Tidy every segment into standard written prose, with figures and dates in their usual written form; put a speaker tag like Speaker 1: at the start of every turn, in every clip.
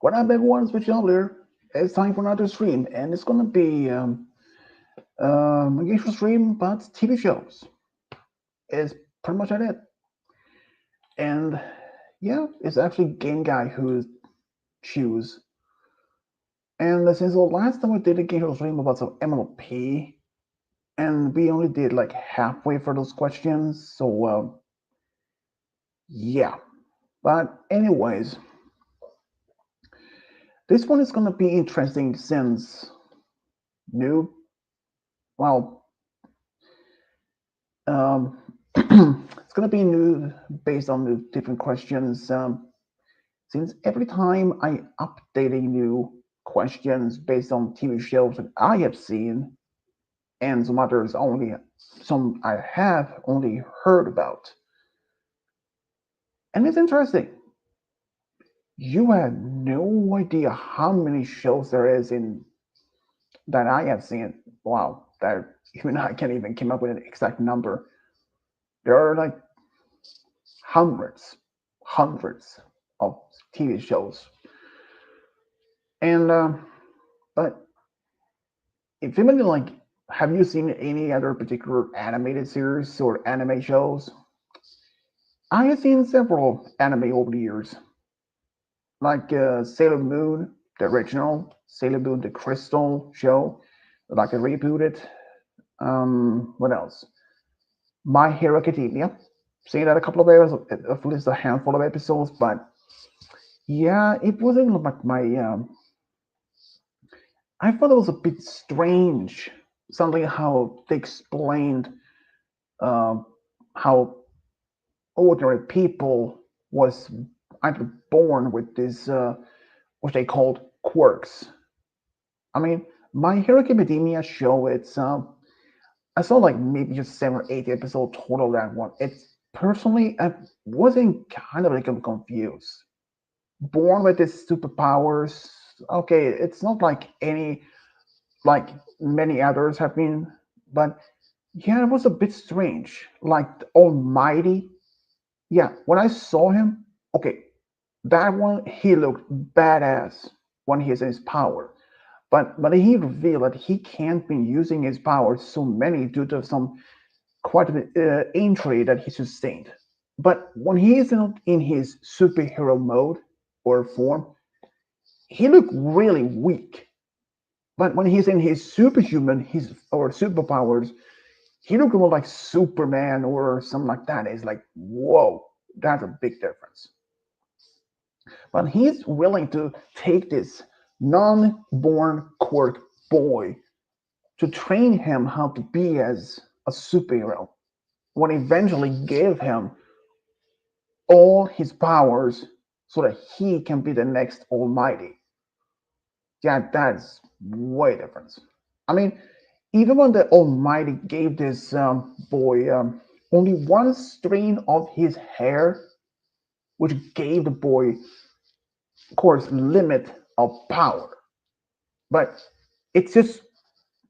Speaker 1: What up, everyone? Switch up there. It's time for another stream, and it's gonna be a game show stream, but TV shows is pretty much at it. And yeah, it's actually Game Guy who choose. And since the last time we did a game show stream about some MLP, and we only did like halfway for those questions, so yeah. But anyways, this one is gonna be interesting since new. Well, Um, it's gonna be new based on the different questions. Since every time I updating new questions based on TV shows that I have seen, and some I have only heard about, and it's interesting. You have no idea how many shows there is in that I have seen. Wow, that even I can't even come up with an exact number. There are like hundreds of TV shows. And but if you like, have you seen any other particular animated series or anime shows? I have seen several anime over the years, like Sailor Moon, the original Sailor Moon, the Crystal show, like a rebooted. What else? My Hero Academia. Seen that a couple of episodes, at least a handful of episodes, but yeah, it wasn't like my I thought it was a bit strange, something how they explained um, how ordinary people was either born with this, what they called quirks. I mean, My Hero Academia show, I saw like maybe just 7 or 8 episodes total of that one. It's personally, I wasn't kind of like I'm confused. Born with these superpowers, okay, it's not like any like many others have been. But yeah, it was a bit strange. Like the Almighty. Yeah, when I saw him, okay, that one he looked badass when he's in his power. But he revealed that he can't be using his powers so many due to some quite a bit injury that he sustained. But when he is not in his superhero mode or form, he looked really weak. But when he's in his superhuman, his or superpowers, he looked more like Superman or something like that. It's like, whoa, that's a big difference. But he's willing to take this non-born quirk boy to train him how to be as a superhero. When eventually gave him all his powers so that he can be the next Almighty. Yeah, that's way different. I mean, even when the Almighty gave this boy only one strain of his hair, which gave the boy, of course, limit of power. But it's just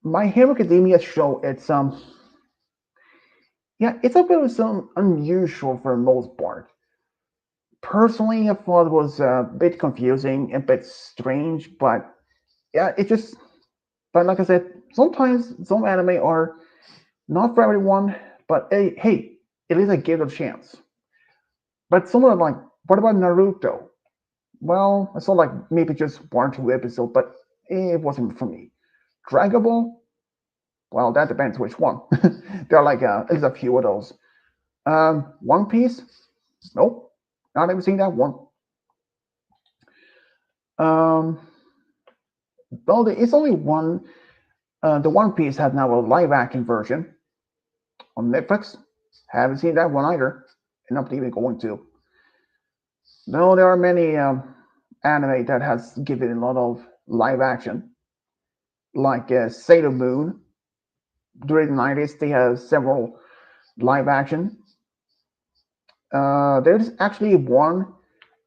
Speaker 1: My Hero Academia show. Yeah, it's a bit of some unusual for the most part. Personally, I thought it was a bit confusing, a bit strange, but yeah, it just. But like I said, sometimes some anime are not for everyone. But hey, at least I gave it a chance. But someone like, what about Naruto? Well, I saw like maybe just 1 or 2 episodes, but it wasn't for me. Dragon Ball? Well, that depends which one. There are like at least a few of those. One Piece? Nope, not ever seen that one. Um, well, there is only one. The One Piece has now a live action version on Netflix. Haven't seen that one either, and not even going to. No, there are many anime that has given a lot of live action, like Sailor Moon. During the 90s, they have several live action. There's actually one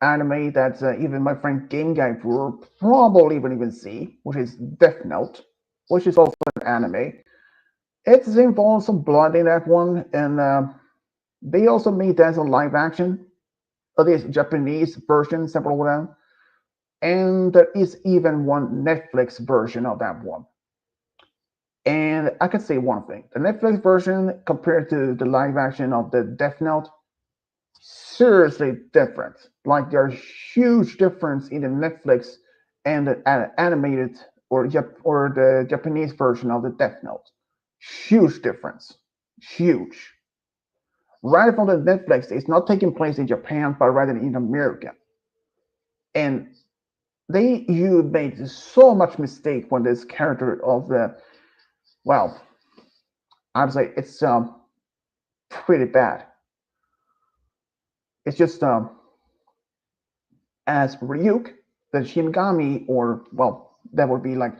Speaker 1: anime that even my friend Game Guy will probably wouldn't even see, which is Death Note, which is also an anime. It involves some blood in that one, and they also made that as a live action. This Japanese version, several of them. And there is even one Netflix version of that one. And I can say one thing: the Netflix version compared to the live action of the Death Note, seriously different. Like there's huge difference in the Netflix and the animated or the Japanese version of the Death Note. Huge difference. Huge. Right from the Netflix, it's not taking place in Japan, but rather in America. And you made so much mistake when this character of the well, I'd say it's pretty bad. It's just as Ryuk, the Shinigami, or well, that would be like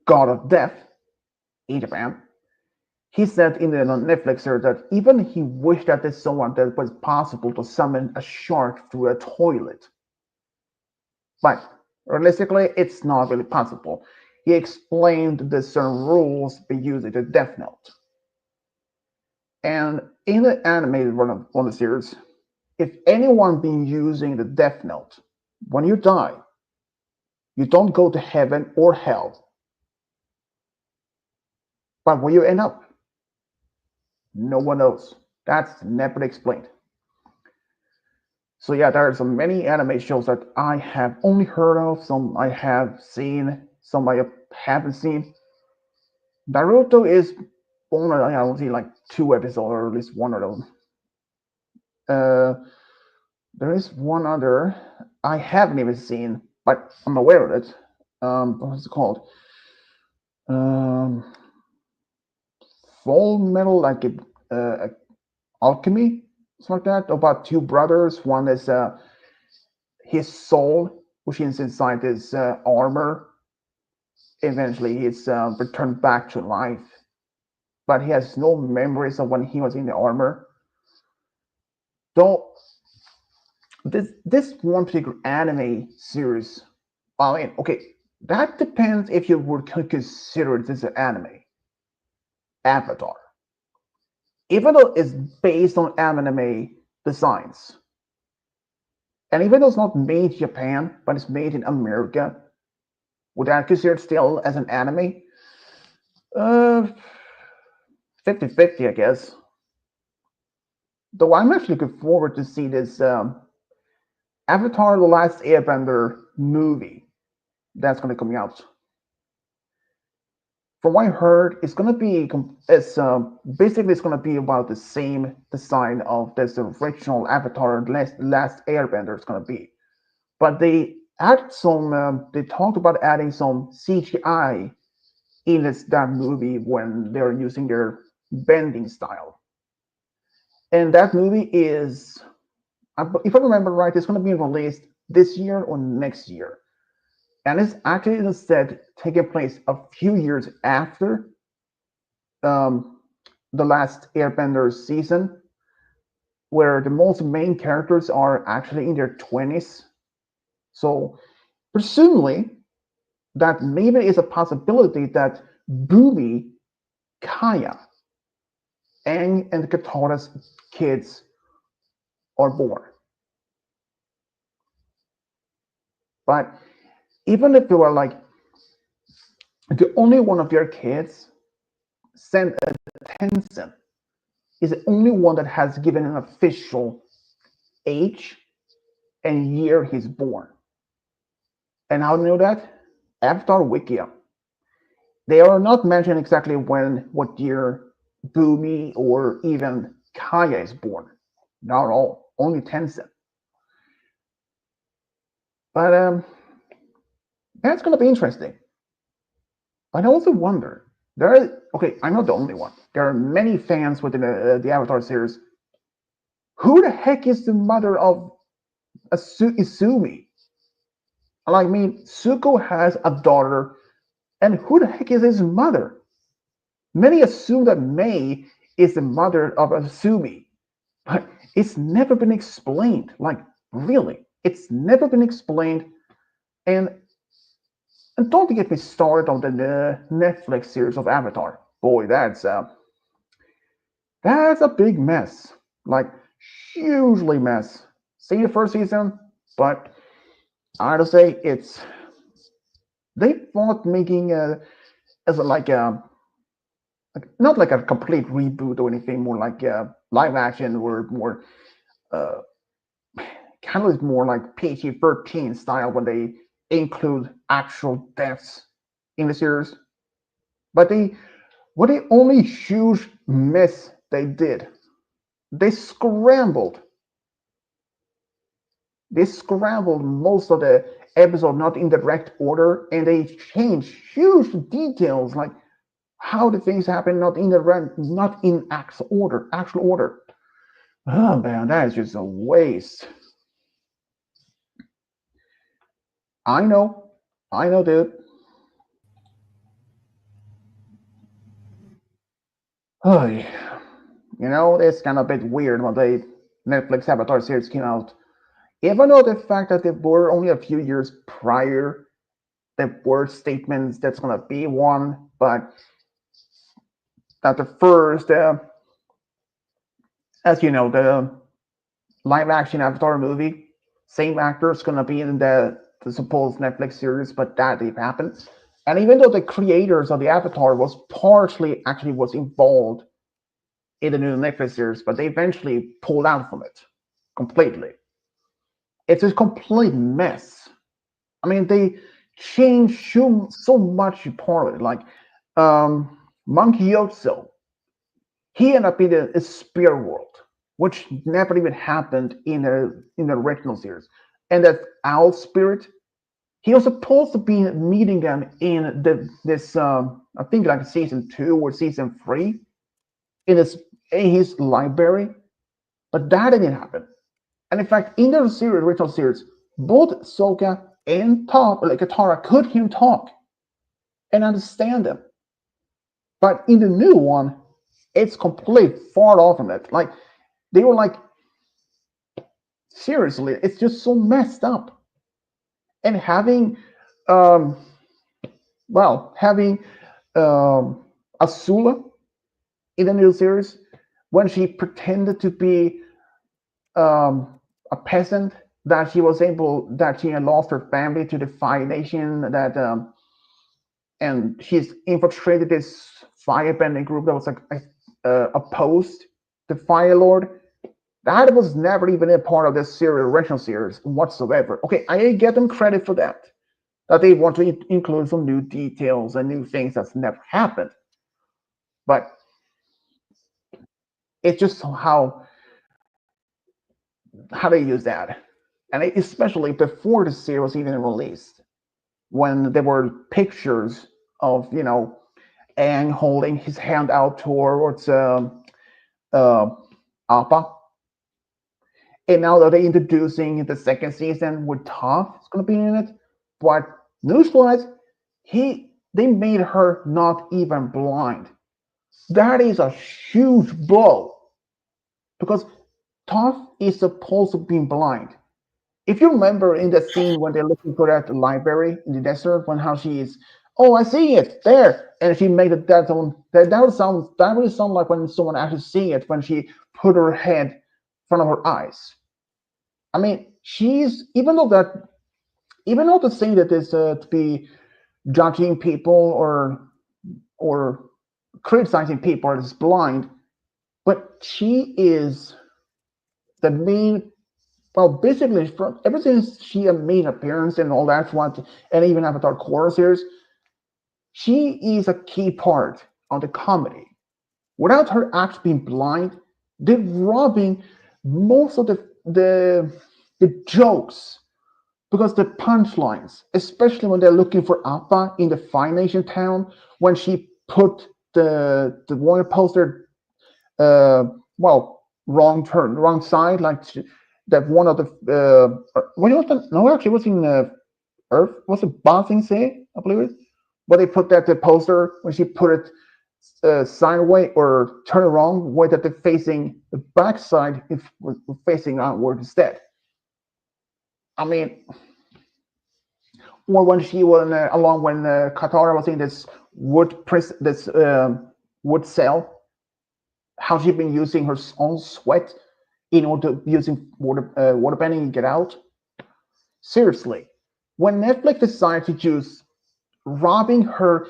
Speaker 1: God of Death in Japan. He said in the Netflix series that even he wished that there's someone that was possible to summon a shark through a toilet. But realistically, it's not really possible. He explained the certain rules by using the Death Note. And in the animated one of the series, if anyone been using the Death Note, when you die, you don't go to heaven or hell. But where you end up, no one knows. That's never explained. So yeah, there are so many anime shows that I have only heard of, some I have seen, some I haven't seen. Naruto is only I only see like 2 episodes or at least one of them. Uh, there is one other I haven't even seen, but I'm aware of it. What's it called? Um, Full Metal like Alchemy, something like that. About two brothers. One is his soul, which is inside his armor. Eventually, he's returned back to life, but he has no memories of when he was in the armor. Though this one particular anime series, I mean, okay, that depends if you would consider this an anime. Avatar, even though it's based on anime designs, and even though it's not made in Japan, but it's made in America, would that consider it still as an anime? Uh, 50-50, I guess. Though I'm actually looking forward to see this Avatar: The Last Airbender movie that's going to come out. From what I heard, it's going to be basically it's going to be about the same design of this original Avatar: Last Airbender is going to be, but they talked about adding some CGI in that movie when they're using their bending style, and that movie is, if I remember right, it's going to be released this year or next year. And it's actually instead taking place a few years after um, the last Airbender season, where the most main characters are actually in their 20s. So, presumably, that maybe is a possibility that Boomy, Kaya, and Katara's kids are born. But even if they were like the only one of their kids, sent Tencent is the only one that has given an official age and year he's born. And how do you know that? Avatar Wikia. They are not mentioning exactly what year Boomy or even Kaya is born. Not all, only Tencent. But that's going to be interesting. But I also wonder, okay, I'm not the only one. There are many fans within the Avatar series. Who the heck is the mother of Izumi? Like, I mean, Zuko has a daughter, and who the heck is his mother? Many assume that May is the mother of Izumi, but it's never been explained. Like, really, it's never been explained. And and don't get me started on the Netflix series of Avatar. Boy, that's a big mess. Like, hugely mess. Seen the first season, but I would say it's they thought making as a, like not like a complete reboot or anything, more like a live action or more uh, kind of more like PG-13 style when they include actual deaths in the series. But they what the only huge miss they did, they scrambled they scrambled most of the episode not in direct order, and they changed huge details like how the things happen not in actual order. Oh man, that is just a waste. I know, I know, dude. Oh, yeah. It's kind of a bit weird when the Netflix Avatar series came out. Even though the fact that they were only a few years prior, there were statements that's gonna be one, but that the first, as you know, the live action Avatar movie, same actor is gonna be in the supposed Netflix series, but that didn't happen. And even though the creators of the Avatar was partially actually was involved in the new Netflix series, but they eventually pulled out from it completely. It's a complete mess. I mean, they changed so much part of it. Like Monkey Yotso, he ended up in a spear world, which never even happened in the original series. And that owl spirit, he was supposed to be meeting them in this I think like season 2 or season 3 in his library, but that didn't happen. And in fact, in the original series, both Soka and Katara could hear him talk and understand them. But in the new one, it's complete far off from it. Like they were like, seriously, it's just so messed up. And um, having um, Azula in the new series when she pretended to be a peasant, that she had lost her family to the Fire Nation, that and she's infiltrated this firebending group that was like opposed to Fire Lord. That was never even a part of this series, original series whatsoever. Okay, I get them credit for that. That they want to include some new details and new things that's never happened. But it's just how they use that, and especially before the series was even released, when there were pictures of Aang holding his hand out towards uh, Appa. And now that they're introducing the second season with Toph is going to be in it, but newsflash, they made her not even blind. That is a huge blow because Toph is supposed to be blind. If you remember in the scene when they're looking for that library in the desert, when how she is, oh, I see it there, and she made it that would sound like when someone actually see it when she put her head in front of her eyes. I mean, she's even though the thing that is to be judging people or criticizing people as blind, but she is the main. Well, basically, from ever since she made appearance and all that, and even Avatar Korra series, she is a key part of the comedy. Without her actually being blind, they're robbing most of the jokes because the punchlines, especially when they're looking for Appa in the Fire Nation town, when she put the warrior poster, uh, wrong turn, wrong side, like that one of the what was the no, actually, it was in Earth, was it Bossing Say, I believe it, but they put that the poster when she put it sideways or turn around, way that they're facing the backside, if facing outward instead. I mean, or when she was along when Katara was in this this wood cell, how she'd been using her own sweat in order to using water bending to get out. Seriously, when Netflix decided to use robbing her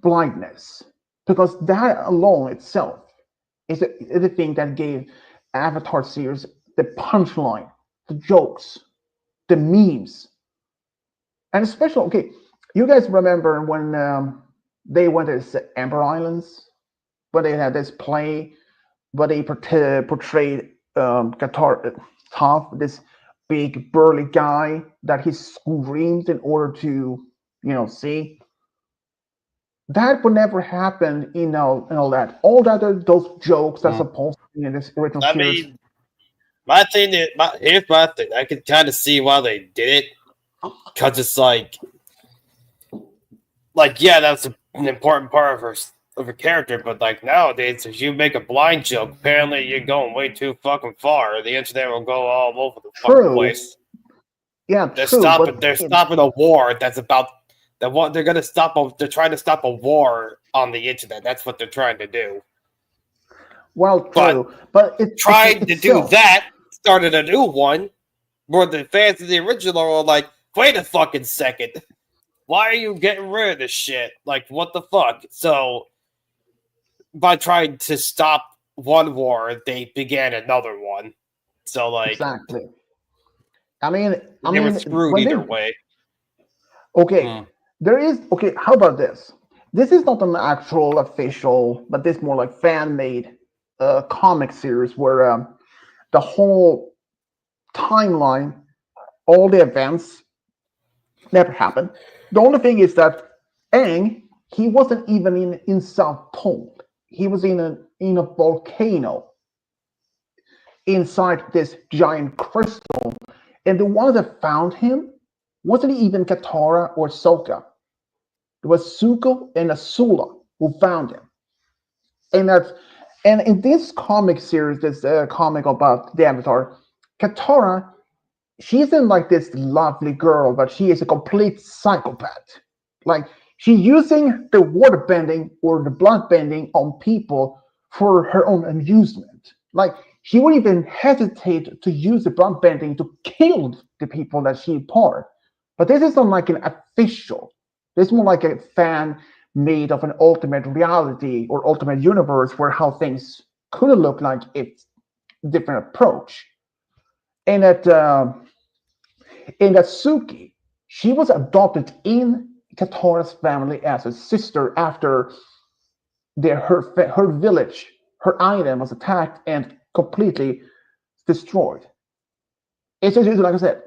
Speaker 1: blindness, because that alone itself is the thing that gave Avatar series the punchline, the jokes, the memes, and especially okay. You guys remember when they went to the Amber Islands, when they had this play, where they portrayed Qatar Toph, this big burly guy that he screamed in order to, see that would never happen in all that. All that those jokes that's
Speaker 2: Mm.
Speaker 1: supposed to be in this original
Speaker 2: I
Speaker 1: series.
Speaker 2: mean, my thing is, here's my thing. I can kind of see why they did it, because it's like yeah, that's an important part of her character. But like nowadays, if you make a blind joke, apparently you're going way too fucking far. The internet will go all over the fucking
Speaker 1: True,
Speaker 2: place.
Speaker 1: yeah,
Speaker 2: They're
Speaker 1: true,
Speaker 2: stopping.
Speaker 1: but
Speaker 2: They're stopping a war that's about. That what they're gonna stop. They're trying to stop a war on the internet. That's what they're trying to do.
Speaker 1: well,
Speaker 2: But
Speaker 1: true, but
Speaker 2: trying
Speaker 1: it's
Speaker 2: to do
Speaker 1: still
Speaker 2: that started a new one where the fans of the original are like, wait a fucking second. Why are you getting rid of this shit? Like, what the fuck? So, by trying to stop one war, they began another one. So, like,
Speaker 1: exactly. I mean, I
Speaker 2: they were
Speaker 1: mean,
Speaker 2: screwed
Speaker 1: when
Speaker 2: either
Speaker 1: they
Speaker 2: way.
Speaker 1: okay,
Speaker 2: Hmm.
Speaker 1: there is okay. How about this? This is not an actual official, but this more like fan made comic series where the whole timeline, all the events never happened. The only thing is that Aang, he wasn't even in South Pole. He was in a volcano inside this giant crystal, and the one that found him wasn't even Katara or Sokka. It was Zuko and Azula who found him. And that's and in this comic series, this comic about the Avatar, Katara, she isn't like this lovely girl, but she is a complete psychopath. Like she's using the water bending or the blood bending on people for her own amusement. Like she would even hesitate to use the blood bending to kill the people that she part. But this isn't like an official. This is more like a fan made of an ultimate reality or ultimate universe where how things could look like it's different approach. And that Suki, she was adopted in Katara's family as a sister after her village, her island was attacked and completely destroyed. It's just like I said,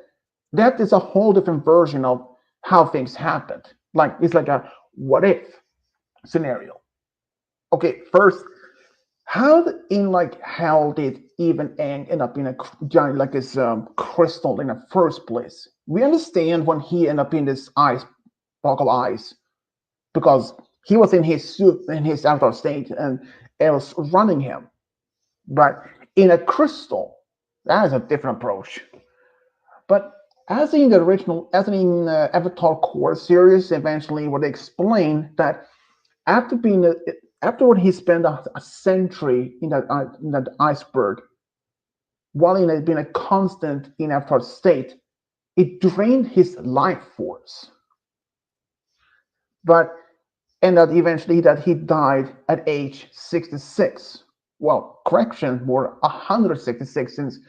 Speaker 1: that is a whole different version of how things happened. Like it's like a what if scenario. Okay, first, how in like hell did even Aang end up in a giant like this crystal in the first place? We understand when he ended up in this ice block of ice because he was in his suit in his avatar state and it was running him. But in a crystal, that is a different approach. But as in the original, as in the Avatar Core series, eventually what they explain that after being after he spent a century in that iceberg, while in being a constant in Avatar state, it drained his life force. But and that eventually that he died at age 66. Well, correction, more 166 since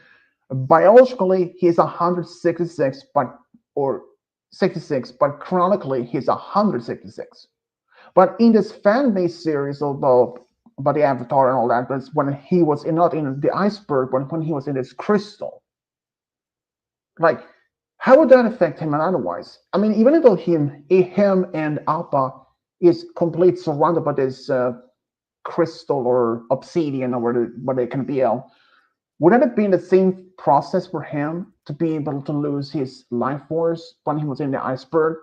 Speaker 1: biologically he's 166, but or 66, but chronically he's 166. But in this fan base series about the Avatar and all that, was when he was not in the iceberg, when he was in this crystal. Like, how would that affect him and otherwise? I mean, even though him and Appa is completely surrounded by this crystal or obsidian or what it can be, would that have been the same process for him to be able to lose his life force when he was in the iceberg?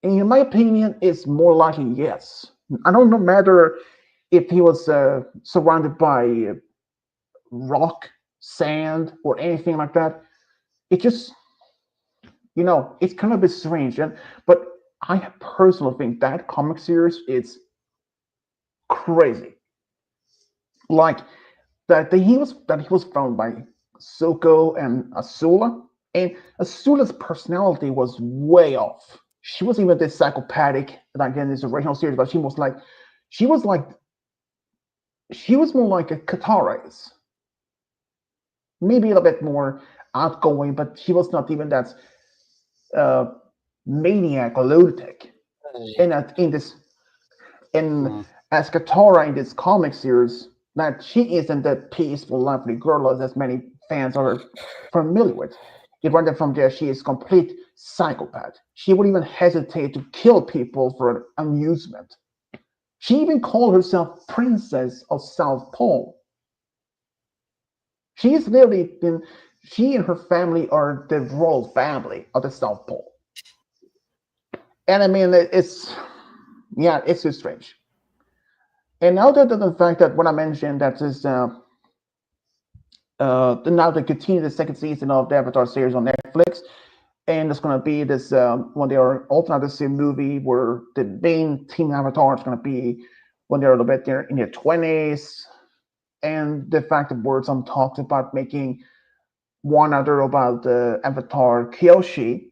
Speaker 1: In my opinion, it's more likely yes. I don't know matter if he was surrounded by rock, sand, or anything like that. It just it's kind of a bit strange. But I personally think that comic series is crazy. Like that he was found by Soko and Azula. And Asula's personality was way off. She wasn't even this psychopathic like in this original series, but she was like she was more like a Katara is. Maybe a little bit more outgoing, but she was not even that uh, maniac or lunatic. In this in
Speaker 2: Hmm.
Speaker 1: as Katara in this comic series, that she isn't the peaceful, lovely girl as many fans are familiar with. It rather from there, she is complete psychopath. She would even hesitate to kill people for amusement. She even called herself Princess of South Pole. She's literally been. She and her family are the royal family of the South Pole, and I mean it's yeah, it's just strange. And other than the fact that when I mentioned that is now they continue the second season of the Avatar series on Netflix, and it's going to be this when they are opening up this movie where the main team Avatar is going to be when they're a little bit there in their 20s, and the fact that word some talked about making one other about the Avatar Kyoshi,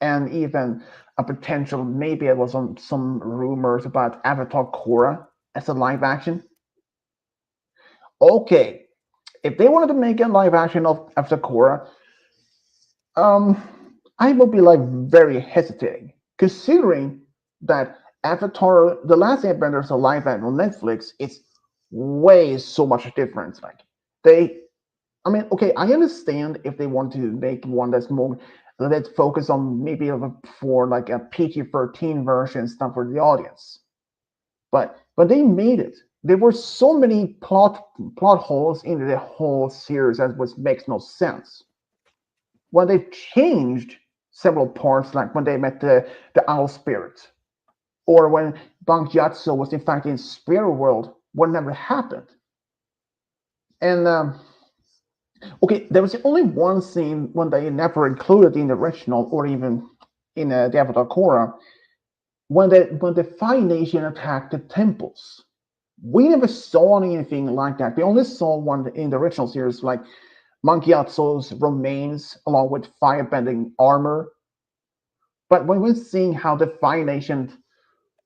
Speaker 1: and even a potential maybe it was some rumors about Avatar Korra as a live action. Okay, if they wanted to make a live action of Avatar Korra, um, I will be like very hesitating, considering that Avatar, The Last Airbender is a live action on Netflix. It's way so much different. Like they, I mean, okay, I understand if they want to make one that's more let's focus on maybe for like a PG-13 version stuff for the audience. But they made it. There were so many plot holes in the whole series that was makes no sense. When they changed several parts, like when they met the owl spirit, or when Bang Jatso was in fact in spirit world, what never happened. And okay, there was only one scene when they never included in the original or even in the Avatar Korra when the Fire Nation attacked the temples. We never saw anything like that. We only saw one in the original series, like Monkey Atso's remains along with firebending armor. But when we're seeing how the Fire Nation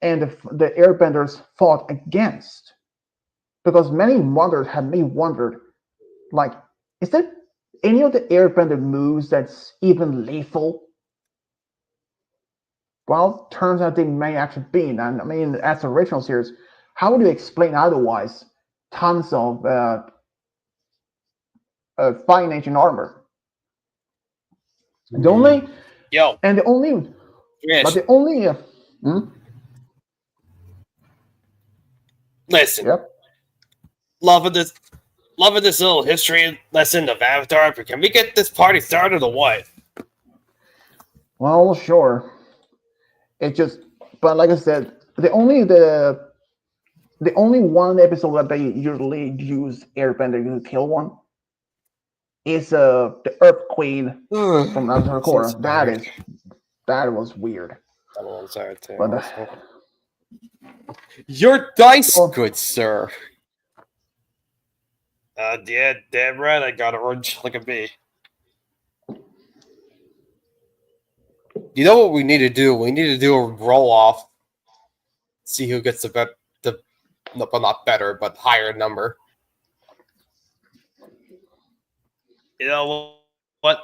Speaker 1: and the Airbenders fought against, because many wondered had me wondered, like, is there any of the Airbender moves that's even lethal? Well, turns out they may actually be. And I mean, as the original series, how would you explain otherwise? Tons of Fire Nation armor. The
Speaker 2: Hmm.
Speaker 1: only
Speaker 2: Yo,
Speaker 1: and the only, but
Speaker 2: Trish,
Speaker 1: the only,
Speaker 2: listen,
Speaker 1: yep.
Speaker 2: loving this, loving this little history lesson of Avatar. But can we get this party started or what?
Speaker 1: Well, sure. It just, but like I said, the only one episode that they usually use Airbender to kill one is the Earth Queen from Avatar
Speaker 2: So
Speaker 1: Korra.
Speaker 2: inspired.
Speaker 1: That was weird.
Speaker 2: That one's hard too,
Speaker 1: But
Speaker 2: also. Your dice,
Speaker 1: oh,
Speaker 2: good sir. Yeah, damn right. I got orange like a bee. You know what we need to do? We need to do a roll off. See who gets the no, well, not better, but higher number. You know what?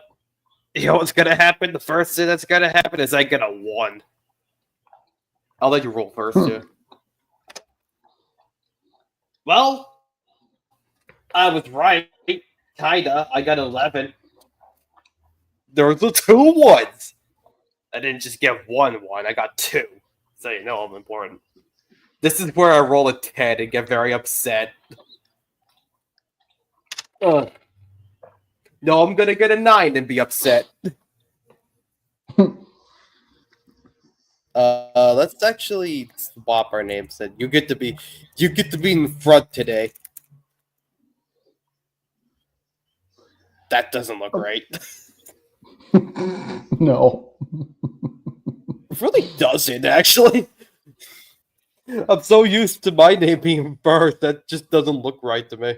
Speaker 2: You know what's gonna happen? The first thing that's gonna happen is I get a 1. I'll let you roll first,
Speaker 1: hmm.
Speaker 2: too. Well, I was right. Kinda. I got 11. There were the 2 1s. I didn't just get 1 1. I got 2. So you know I'm important. This is where I roll a 10 and get very upset. Ugh. No, I'm gonna get a 9 and be upset. Let's actually swap our names. Then you get to be in front today. That doesn't look right.
Speaker 1: No.
Speaker 2: It really doesn't, actually. I'm so used to my name being Birth that just doesn't look right to me.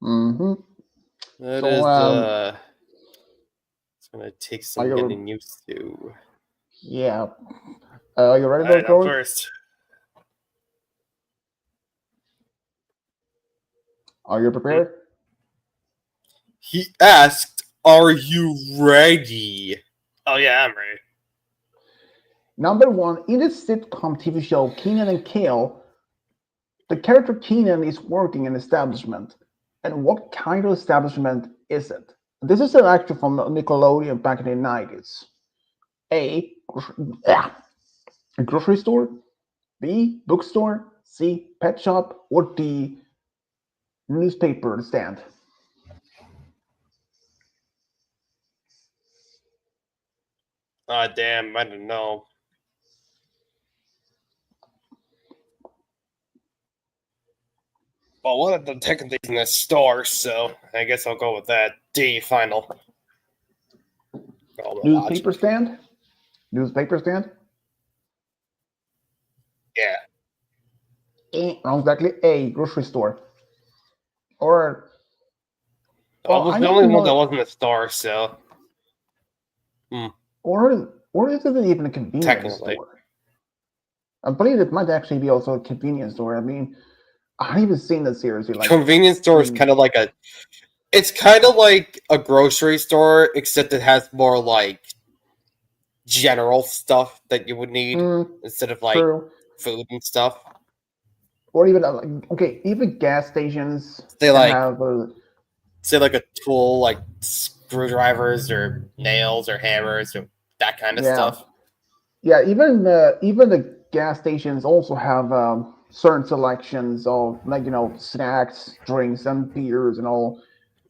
Speaker 1: Mm-hmm.
Speaker 2: That
Speaker 1: So,
Speaker 2: is it's gonna take
Speaker 1: are
Speaker 2: some
Speaker 1: you?
Speaker 2: getting used to.
Speaker 1: Yeah. Are you ready,
Speaker 2: Alright,
Speaker 1: though,
Speaker 2: I'm
Speaker 1: Roy?
Speaker 2: first.
Speaker 1: Are you
Speaker 2: Hmm?
Speaker 1: prepared?
Speaker 2: He asked, "Are you ready?" Oh yeah, I'm ready.
Speaker 1: Number one, in the sitcom TV show Keenan and Kel, the character Keenan is working in an establishment. And what kind of establishment is it? This is an actor from Nickelodeon back in the 90s. A. A grocery store. B. Bookstore. C. Pet shop. Or D. Newspaper stand.
Speaker 2: Ah, damn, I don't know. Well, one of them technically is in a store, so I guess I'll go with that. D, final. All the
Speaker 1: Newspaper
Speaker 2: logic.
Speaker 1: stand? Newspaper stand?
Speaker 2: Yeah.
Speaker 1: Wrong, exactly. A. Grocery store. Or,
Speaker 2: I
Speaker 1: well,
Speaker 2: was
Speaker 1: I
Speaker 2: the
Speaker 1: know
Speaker 2: only
Speaker 1: you
Speaker 2: one that
Speaker 1: know,
Speaker 2: wasn't a store, so. Hmm,
Speaker 1: or is it even a convenience
Speaker 2: technically.
Speaker 1: store? I believe it might actually be also a convenience store. I mean, I haven't even seen the series. Like,
Speaker 2: Convenience store is
Speaker 1: in
Speaker 2: kind of like a. It's kind of like a grocery store, except it has more like general stuff that you would need
Speaker 1: mm,
Speaker 2: instead of like
Speaker 1: true,
Speaker 2: food and stuff.
Speaker 1: or even okay, even gas stations
Speaker 2: They
Speaker 1: can
Speaker 2: like
Speaker 1: have
Speaker 2: say like a tool like screwdrivers or nails or hammers or that kind of
Speaker 1: yeah,
Speaker 2: stuff.
Speaker 1: yeah. Even the gas stations also have certain selections of snacks, drinks, and beers and all.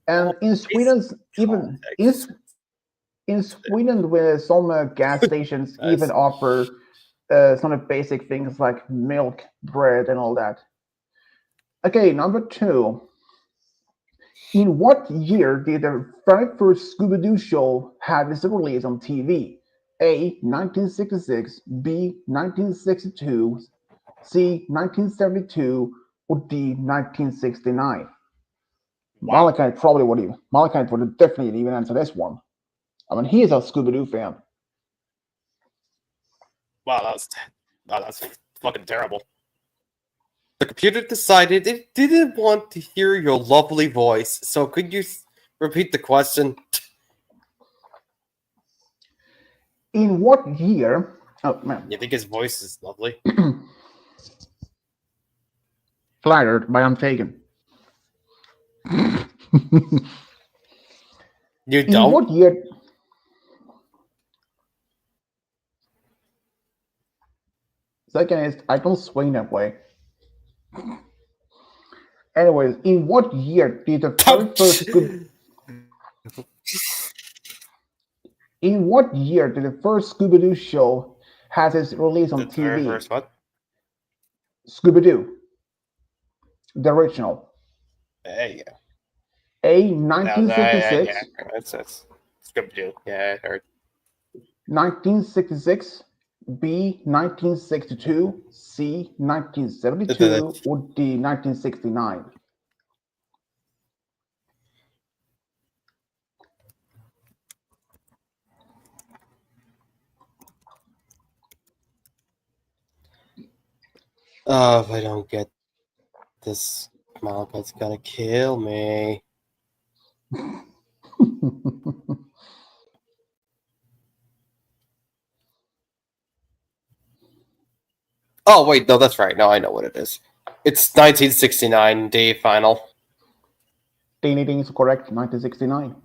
Speaker 2: Well,
Speaker 1: And in
Speaker 2: basic
Speaker 1: Sweden's even
Speaker 2: context.
Speaker 1: in Sweden, where some gas stations even
Speaker 2: Nice.
Speaker 1: offer some of the basic things like milk, bread, and all that. Okay, number two. In what year did the very first Scooby Doo show have its release on TV? A. 1966, B. 1962, C. 1972, or D. 1969?
Speaker 2: Wow.
Speaker 1: Malachi would definitely even answer this one. I mean, he is a Scooby Doo fan.
Speaker 2: Wow, that's fucking terrible. The computer decided it didn't want to hear your lovely voice, so could you repeat the question?
Speaker 1: In what year? Oh man,
Speaker 2: You think his voice is lovely?
Speaker 1: flattered, but I'm taken.
Speaker 2: You
Speaker 1: In
Speaker 2: don't?
Speaker 1: what year? Second is I don't swing that way. Anyways, in what year did the very first Scooby? In what year did the first Scooby Doo show has its release on
Speaker 2: The very
Speaker 1: TV?
Speaker 2: first one?
Speaker 1: Scooby Doo, the original.
Speaker 2: There you go.
Speaker 1: A.
Speaker 2: Yeah,
Speaker 1: 1966,
Speaker 2: that's Scooby-Doo. Yeah, I heard.
Speaker 1: 1966, B. 1962, C.
Speaker 2: The,
Speaker 1: 1972, or D. 1969?
Speaker 2: oh, if I don't get this, Malachi's gonna kill me. Oh, wait, no, that's right. No, I know what it is. It's 1969, day final.
Speaker 1: Ding ding is correct, 1969.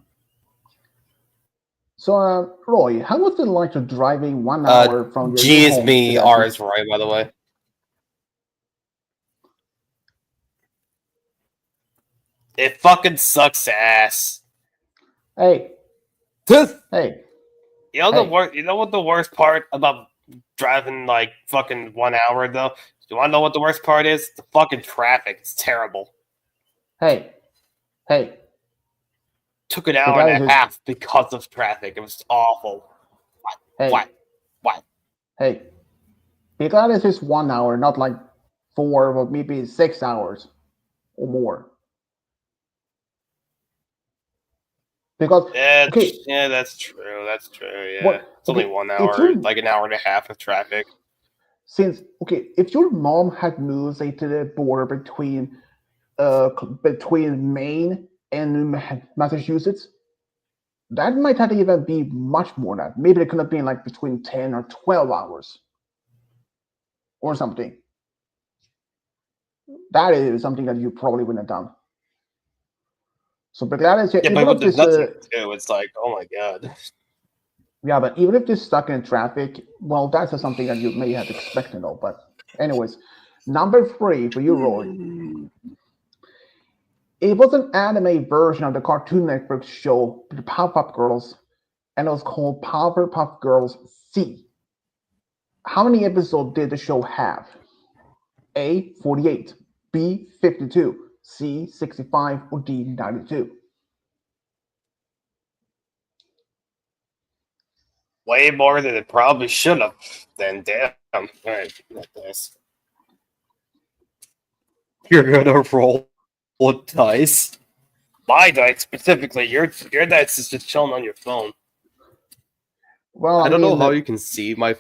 Speaker 1: So, Roy, how was it like to driving 1 hour from your
Speaker 2: G
Speaker 1: new
Speaker 2: is
Speaker 1: home to
Speaker 2: me,
Speaker 1: that?
Speaker 2: R is Roy, by the way. It fucking sucks ass.
Speaker 1: Hey,
Speaker 2: you
Speaker 1: hey,
Speaker 2: know the
Speaker 1: hey,
Speaker 2: worst. You know what the worst part about driving like fucking 1 hour though? You want to know what the worst part is? The fucking traffic. It's terrible.
Speaker 1: hey, hey.
Speaker 2: Took an hour and
Speaker 1: Because
Speaker 2: a
Speaker 1: it's
Speaker 2: half because of traffic. It was awful. What?
Speaker 1: hey,
Speaker 2: What? What?
Speaker 1: hey. Because it's just 1 hour, not like 4 or maybe 6 hours or more. Because okay,
Speaker 2: Yeah, that's true. That's true. Yeah,
Speaker 1: what
Speaker 2: it's only
Speaker 1: okay,
Speaker 2: one
Speaker 1: if
Speaker 2: hour,
Speaker 1: you
Speaker 2: like an hour and a half of traffic.
Speaker 1: since okay, if your mom had moved say to the border between Maine and Massachusetts, that might not even be much more than that. Maybe it could have been like between 10 or 12 hours or something. That is something that you probably wouldn't have done. So, but that is,
Speaker 2: Yeah, but
Speaker 1: even
Speaker 2: when
Speaker 1: if
Speaker 2: there's
Speaker 1: this,
Speaker 2: nothing to do, it's like, oh my god.
Speaker 1: yeah, but even if this stuck in traffic, well, that's just something that you may have expected, though. But, anyways, number three for you, Rory. It was an anime version of the Cartoon Network show, The Powerpuff Girls, and it was called Powerpuff Girls C. How many episodes did the show have? A, 48, B, 52, C, 65, or D, 92?
Speaker 2: Way more than it probably should have. Then damn. All right, not this. You're gonna roll a dice. My dice specifically. Your dice is just chilling on your phone.
Speaker 1: Well,
Speaker 2: I
Speaker 1: I
Speaker 2: don't know
Speaker 1: mean,
Speaker 2: how you can see my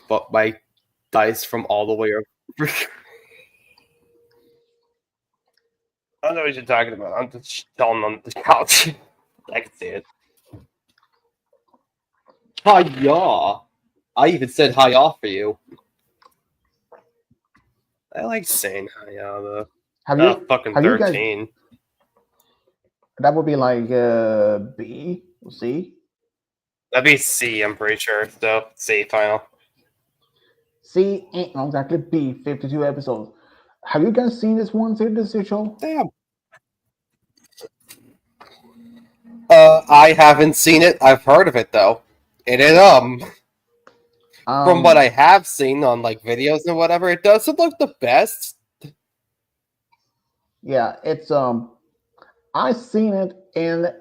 Speaker 2: dice from all the way over. I don't know what you're talking about. I'm just chilling on the couch. I can see it. Hiya! I even said hiya for you. I like saying hiya though. Fucking
Speaker 1: have you guys,
Speaker 2: 13.
Speaker 1: that would be like B or C?
Speaker 2: That'd be C, I'm pretty sure. So, C, final.
Speaker 1: C ain't no, exactly B, 52 episodes. Have you guys seen this one, this show?
Speaker 2: Damn. I haven't seen it. I've heard of it though. It from what
Speaker 1: Um,
Speaker 2: I have seen on like videos and whatever, it doesn't look the best.
Speaker 1: yeah, it's I seen it, and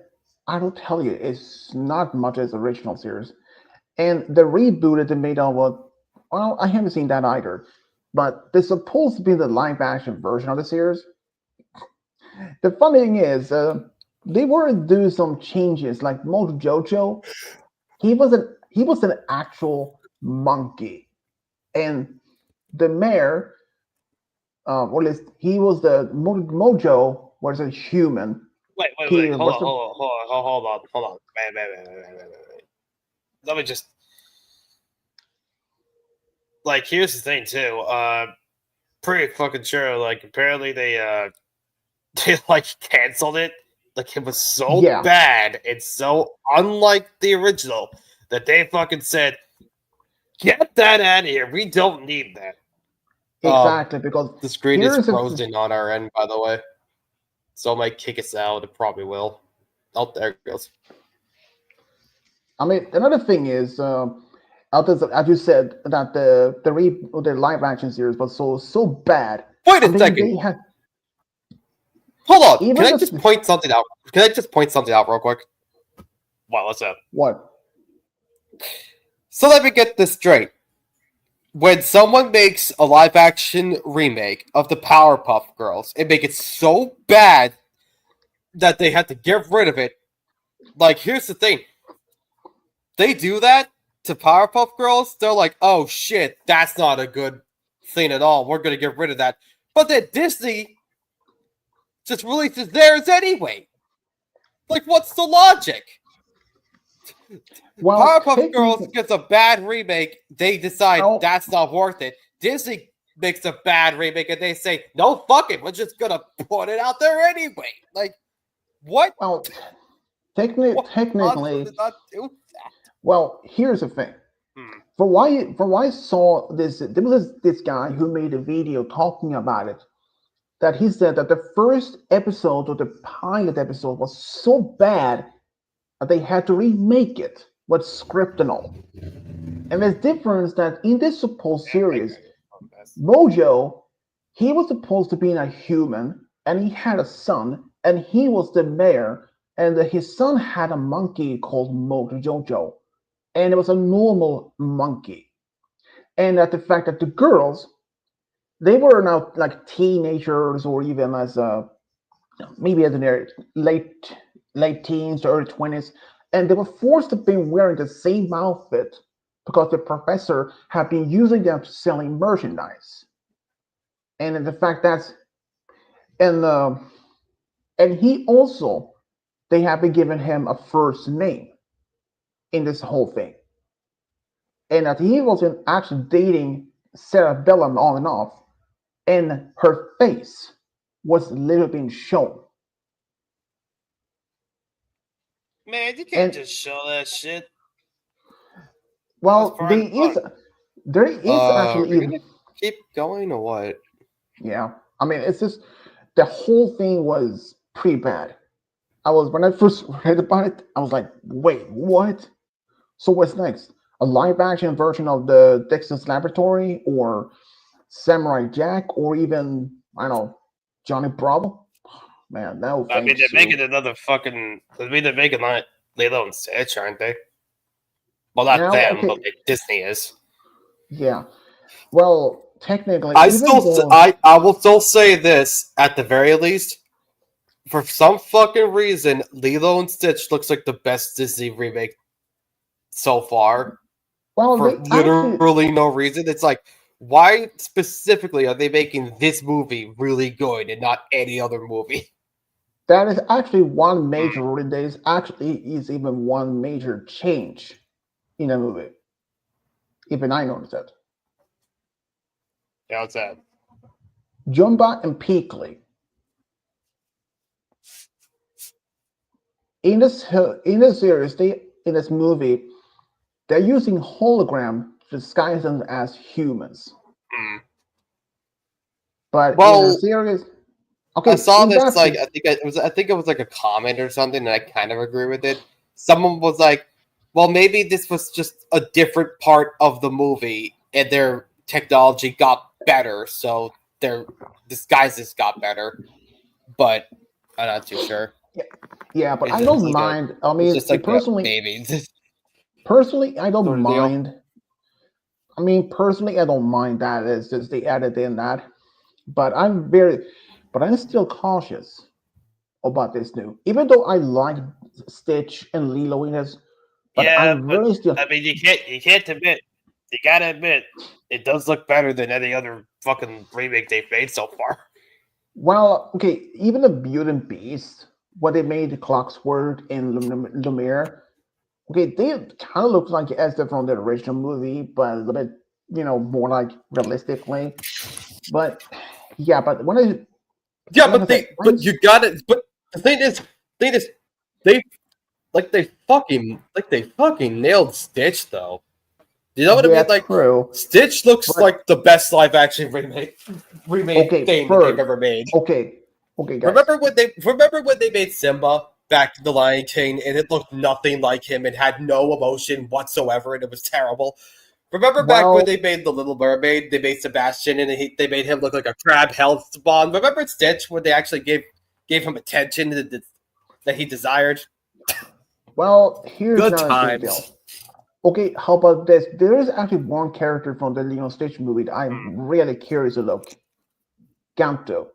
Speaker 1: I will tell you, it's not much as original series. And the reboot that they made of well, I haven't seen that either. But they're supposed to be the live action version of the series. The funny thing is, they were to do some changes, like Mojo Jojo. He was an actual monkey, and the mayor, or at least he was the Mojo was a human. He
Speaker 2: Wait. Hold
Speaker 1: was
Speaker 2: on,
Speaker 1: a
Speaker 2: hold on. Wait. Let me just like here's the thing too. Pretty fucking sure. Like apparently they like canceled it. Like it was so
Speaker 1: yeah,
Speaker 2: bad and so unlike the original that they fucking said, "Get that out of here. We don't need that."
Speaker 1: exactly, because
Speaker 2: The screen is
Speaker 1: here's a
Speaker 2: frozen on our end, by the way, so it might kick us out. It probably will. Oh, there it goes.
Speaker 1: I mean, another thing is, as you said, that the live action series was so bad.
Speaker 2: Wait
Speaker 1: I
Speaker 2: a
Speaker 1: mean,
Speaker 2: second.
Speaker 1: they had
Speaker 2: Hold on. Can
Speaker 1: even
Speaker 2: I
Speaker 1: the
Speaker 2: just point something out? Can I just point something out real quick? Wow, what's up?
Speaker 1: what?
Speaker 2: So let me get this straight. When someone makes a live action remake of the Powerpuff Girls and make it so bad that they had to get rid of it, like, here's the thing. They do that to Powerpuff Girls, they're like, oh shit, that's not a good thing at all. We're going to get rid of that. But then Disney just releases theirs anyway. Like, what's the logic?
Speaker 1: Well,
Speaker 2: Powerpuff Girls
Speaker 1: technically,
Speaker 2: gets a bad remake. They decide
Speaker 1: oh,
Speaker 2: that's not worth it. Disney makes a bad remake and they say, no, fuck it. We're just going to put it out there anyway. Like, what?
Speaker 1: well, technically,
Speaker 2: What possible
Speaker 1: technically,
Speaker 2: did not do that?
Speaker 1: well, here's the thing.
Speaker 2: Hmm.
Speaker 1: For why I saw this, there was this guy who made a video talking about it. That he said that the first episode or the pilot episode was so bad that they had to remake it with script and all. And there's difference that in this supposed series, Mojo, he was supposed to be a human, and he had a son, and he was the mayor, and his son had a monkey called Mojo Jojo, and it was a normal monkey. And that the fact that the girls, they were now like teenagers or even as maybe as in their late teens to early 20s, and they were forced to be wearing the same outfit because the professor had been using them to selling merchandise. And in the fact that and and he also they have been giving him a first name in this whole thing, and that he wasn't actually dating Sarah Bellum on and off, and her face was literally being shown.
Speaker 2: Man, you can't
Speaker 1: And
Speaker 2: just show that shit. That's
Speaker 1: well,
Speaker 2: part of the fun.
Speaker 1: there is actually
Speaker 2: We're
Speaker 1: even
Speaker 2: gonna keep going or what?
Speaker 1: yeah. I mean, it's just the whole thing was pretty bad. I was when I first read about it, I was like, wait, what? So what's next? A live action version of the Dexter's Laboratory, or Samurai Jack, or even I don't know Johnny Bravo? Man, no
Speaker 2: I mean,
Speaker 1: thanks.
Speaker 2: they're
Speaker 1: So
Speaker 2: making another fucking. I mean, they're making like Lilo and Stitch, aren't they? Well, not
Speaker 1: now,
Speaker 2: them, but
Speaker 1: okay,
Speaker 2: like Disney is.
Speaker 1: yeah. Well, technically,
Speaker 2: I
Speaker 1: even
Speaker 2: still,
Speaker 1: though
Speaker 2: I will still say this at the very least. For some fucking reason, Lilo and Stitch looks like the best Disney remake so far.
Speaker 1: well,
Speaker 2: For
Speaker 1: they actually
Speaker 2: literally no reason. It's like, why specifically are they making this movie really good and not any other movie?
Speaker 1: that is actually one
Speaker 2: Hmm.
Speaker 1: major. There is actually is even one major change in a movie. Even I noticed that.
Speaker 2: Yeah, what's that?
Speaker 1: Jumba and Peakley in this series, they in this movie, they're using hologram to disguise them as humans.
Speaker 2: Hmm.
Speaker 1: But in a
Speaker 2: Well,
Speaker 1: series,
Speaker 2: I
Speaker 1: okay,
Speaker 2: saw
Speaker 1: in
Speaker 2: this
Speaker 1: that
Speaker 2: like I think it was like a comment or something, and I kind of agree with it. Someone was like, "Well, maybe this was just a different part of the movie, and their technology got better, so their disguises got better." But I'm not too sure.
Speaker 1: yeah, yeah, but I don't mind. I
Speaker 2: It's
Speaker 1: mean,
Speaker 2: just like a
Speaker 1: personally,
Speaker 2: maybe
Speaker 1: I don't
Speaker 2: sort of deal.
Speaker 1: mind. I mean, personally, I don't mind that. It's just they added in that, but I'm still cautious about this new. Even though I like Stitch and Lilo in this, but
Speaker 2: Yeah,
Speaker 1: I'm
Speaker 2: but
Speaker 1: really still.
Speaker 2: I mean, you can't admit, you gotta admit, it does look better than any other fucking remake they've made so far.
Speaker 1: Well, okay, even the Beauty and Beast, what they made the Clocksword in Lumiere, okay, they kind of look like as they're from the original movie, but a little bit, more like realistically. But yeah, but
Speaker 2: Yeah,
Speaker 1: like I said,
Speaker 2: but you got it. But thing is, they they fucking nailed Stitch though. You know what I
Speaker 1: yeah,
Speaker 2: mean? Like
Speaker 1: true.
Speaker 2: Stitch looks
Speaker 1: But
Speaker 2: like the best live action remade
Speaker 1: okay,
Speaker 2: thing that they've
Speaker 1: first,
Speaker 2: ever made.
Speaker 1: okay, guys.
Speaker 2: Remember when they made Simba back to the Lion King and it looked nothing like him and had no emotion whatsoever and it was terrible. Remember back when
Speaker 1: Well,
Speaker 2: they made The Little Mermaid, they made Sebastian and they made him look like a crab health spawn. Remember Stitch when they actually gave him attention that he desired?
Speaker 1: here's
Speaker 2: Good
Speaker 1: another thing,
Speaker 2: times.
Speaker 1: though. Okay, how about this? There is actually one character from the Leon Stitch movie that I'm
Speaker 2: Hmm.
Speaker 1: really curious to look. Ganto.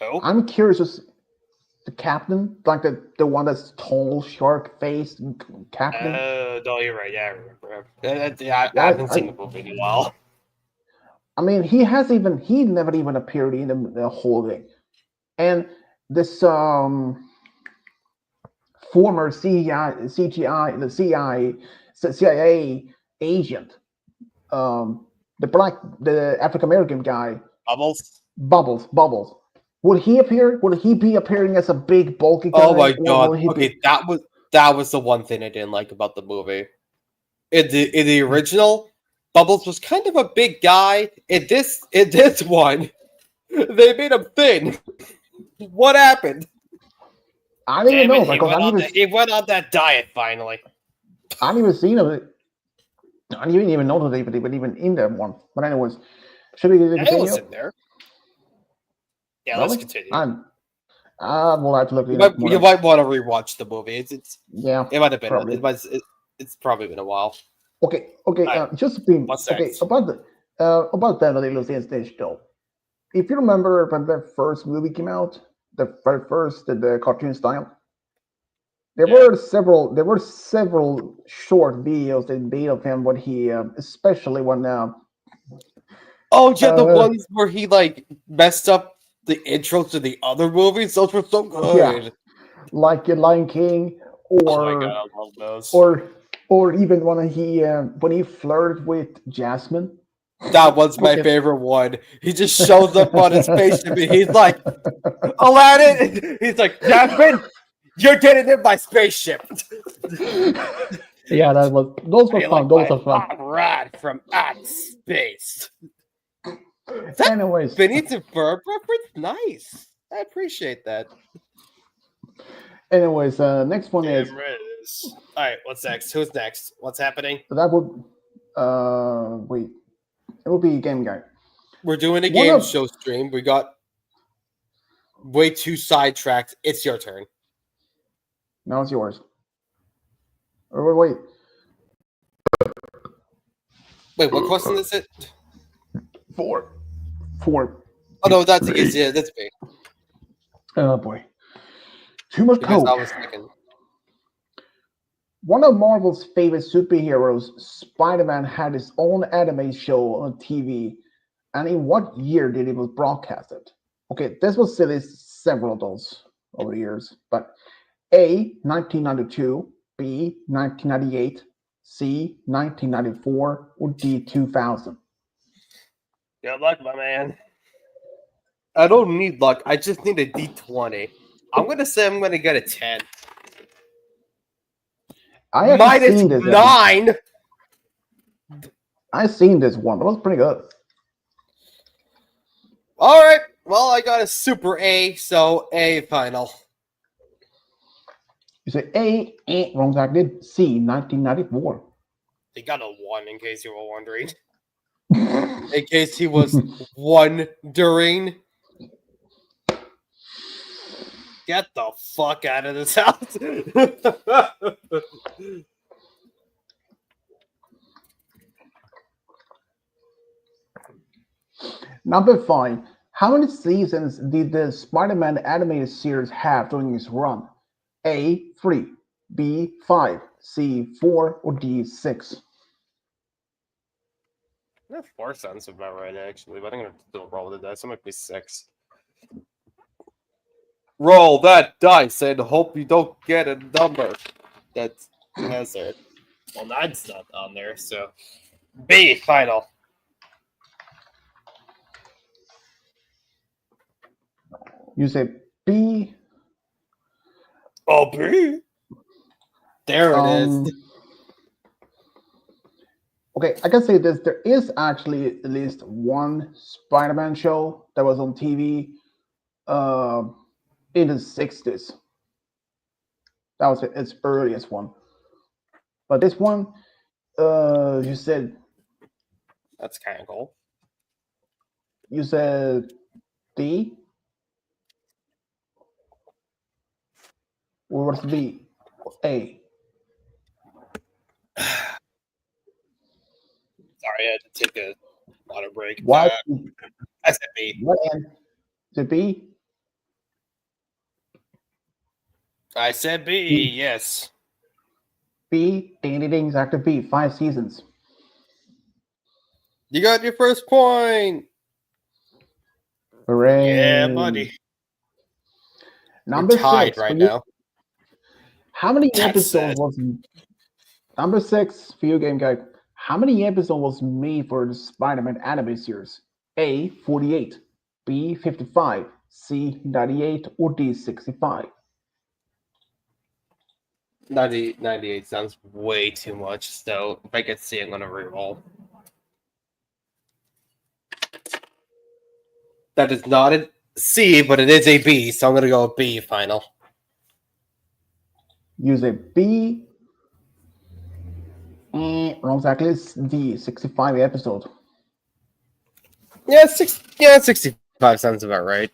Speaker 2: Who?
Speaker 1: I'm curious to the captain, like the one that's tall, shark faced captain.
Speaker 2: No, you're right. Yeah, I remember. Yeah, I
Speaker 1: Yeah,
Speaker 2: haven't seen the movie in a while.
Speaker 1: I mean, he never even appeared in the whole thing. And this former CIA agent, the African American guy,
Speaker 2: Bubbles.
Speaker 1: Bubbles. Would he appear? Would he be appearing as a big bulky
Speaker 2: Oh
Speaker 1: guy,
Speaker 2: my
Speaker 1: or
Speaker 2: god.
Speaker 1: will he be?
Speaker 2: Okay, that was the one thing I didn't like about the movie. In the original, Bubbles was kind of a big guy. In this one, they made him thin. What happened?
Speaker 1: I don't even
Speaker 2: Damn it!
Speaker 1: know
Speaker 2: He
Speaker 1: because
Speaker 2: went on that. He went on that diet finally.
Speaker 1: I didn't even seen him. I didn't even know that they were even in that one. But anyways, should we
Speaker 2: Yeah, he was
Speaker 1: continue?
Speaker 2: in there. Yeah, let's
Speaker 1: Really?
Speaker 2: continue.
Speaker 1: I'm. I will have to look
Speaker 2: You
Speaker 1: it
Speaker 2: might
Speaker 1: up more
Speaker 2: you
Speaker 1: than.
Speaker 2: might want to rewatch the movie.
Speaker 1: Yeah,
Speaker 2: It might have been
Speaker 1: probably.
Speaker 2: it's probably been a while.
Speaker 1: Okay, okay.
Speaker 2: All right,
Speaker 1: Just being
Speaker 2: what's
Speaker 1: okay
Speaker 2: next?
Speaker 1: about that little stage though. If you remember when the first movie came out, the very first the cartoon style. There
Speaker 2: Yeah.
Speaker 1: were several. There were several short videos they made of him when he, especially when
Speaker 2: Oh yeah, the
Speaker 1: uh,
Speaker 2: ones where he like messed up the intros to the other movies. Those were so
Speaker 1: yeah,
Speaker 2: good.
Speaker 1: like Lion King,
Speaker 2: Oh my god,
Speaker 1: or
Speaker 2: I love those.
Speaker 1: or or even when he flirted with Jasmine.
Speaker 2: That was my
Speaker 1: Okay.
Speaker 2: favorite one. He just shows up on his spaceship and he's like, Aladdin! He's like, Jasmine, you're getting in my spaceship.
Speaker 1: Yeah, that was those were
Speaker 2: I like
Speaker 1: fun. Those
Speaker 2: my
Speaker 1: are fun.
Speaker 2: hot rod from outer space. Is that
Speaker 1: Anyways,
Speaker 2: Benny Burr reference? Nice. I appreciate that.
Speaker 1: next one is
Speaker 2: Damn right it is. Alright, what's next? Who's next? What's happening?
Speaker 1: that would wait, it would be Game Guy.
Speaker 2: We're doing a
Speaker 1: One
Speaker 2: game
Speaker 1: of
Speaker 2: show stream. We got way too sidetracked. It's your turn.
Speaker 1: now it's yours. Wait,
Speaker 2: Wait, what question is it?
Speaker 1: four, four.
Speaker 2: Oh no, that's easy. Yeah, that's me.
Speaker 1: Oh boy, too much
Speaker 2: Because I
Speaker 1: coke.
Speaker 2: was second.
Speaker 1: One of Marvel's favorite superheroes, Spider-Man, had his own anime show on TV. And in what year did it was broadcasted? Okay, this was silly, several of those over the years, but A, 1992, B, 1998, C, 1994, or D, 2000?
Speaker 2: Good luck, my man. I don't need luck. I just need a D20. I'm gonna say I'm gonna get a 10.
Speaker 1: I actually
Speaker 2: Minus
Speaker 1: seen this.
Speaker 2: 9.
Speaker 1: I seen this one. It was pretty good.
Speaker 2: All right. Well, I got a super A, so A final.
Speaker 1: You say A, wrong side did. C, 1994.
Speaker 2: They got a 1 in case you were wondering. In case he was wondering. Get the fuck out of this house.
Speaker 1: Number 5. How many seasons did the Spider-Man animated series have during its run? A, 3, B, 5, C, 4, or D, 6?
Speaker 2: That 4 sounds about right, actually, but I'm gonna still roll the dice. It might be 6. Roll that dice and hope you don't get a number that has it. Well, 9's not on there, so B final.
Speaker 1: You say B.
Speaker 2: Oh, B. There it is.
Speaker 1: Okay, I can say this. There is actually at least one Spider-Man show that was on TV in the 60s. That was its earliest one. But this one, you said
Speaker 2: That's kind of cool.
Speaker 1: D? Or what's B? A.
Speaker 2: Sorry, I had to take a water break.
Speaker 1: Why?
Speaker 2: I said B.
Speaker 1: What end? Is it B?
Speaker 2: I said B, yes.
Speaker 1: B, ding ding ding, exactly B, 5 seasons.
Speaker 2: You got your first point.
Speaker 1: Hooray.
Speaker 2: Yeah, buddy.
Speaker 1: Number
Speaker 2: You're tied
Speaker 1: 6
Speaker 2: right
Speaker 1: for you.
Speaker 2: now.
Speaker 1: How many
Speaker 2: That's
Speaker 1: episodes
Speaker 2: sad.
Speaker 1: was number 6 for you, Game Guy? How many episodes was made for the Spider-Man anime series? A, 48, B, 55, C, 98, or D, 65?
Speaker 2: 98 sounds way too much, so if I get C, I'm gonna reroll. That is not a C, but it is a B, so I'm gonna go with B final.
Speaker 1: Use a B. Wrong, exactly. It's D, 65 episodes.
Speaker 2: Yeah, 65 sounds about right.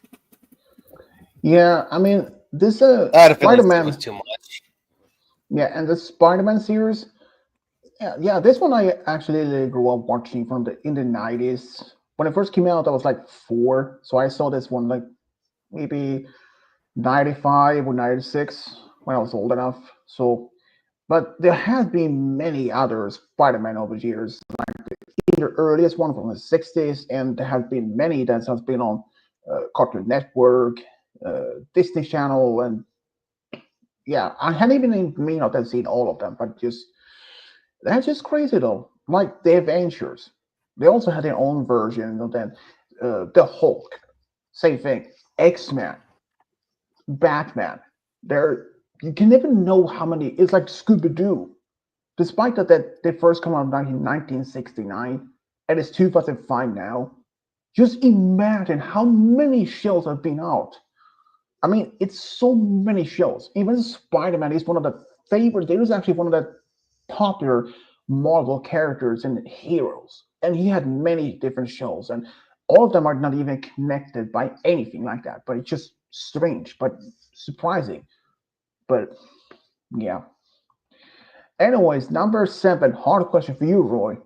Speaker 1: Yeah, I mean, this
Speaker 2: Spider-Man was too much.
Speaker 1: Yeah, and the Spider-Man series. Yeah, this one I actually grew up watching in the 90s. When it first came out, I was like 4, so I saw this one like maybe 95 or 96 when I was old enough. So, but there has been many other Spider-Man over the years. The earliest one from the 60s, and there have been many that has been on Cartoon Network, Disney Channel, and yeah, I hadn't even may not have seen all of them, but just that's just crazy though. Like the Avengers, they also had their own version of that. The Hulk, same thing. X-Men, Batman. There, you can never know how many. It's like Scooby Doo. Despite that they first come out in 1969 and it's 2005 now. Just imagine how many shows have been out. I mean, it's so many shows. Even Spider-Man is one of the favorite. It was actually one of the popular Marvel characters and heroes, and he had many different shows, and all of them are not even connected by anything like that. But it's just strange, but surprising. But yeah. Anyways, number 7, hard question for you, Roy.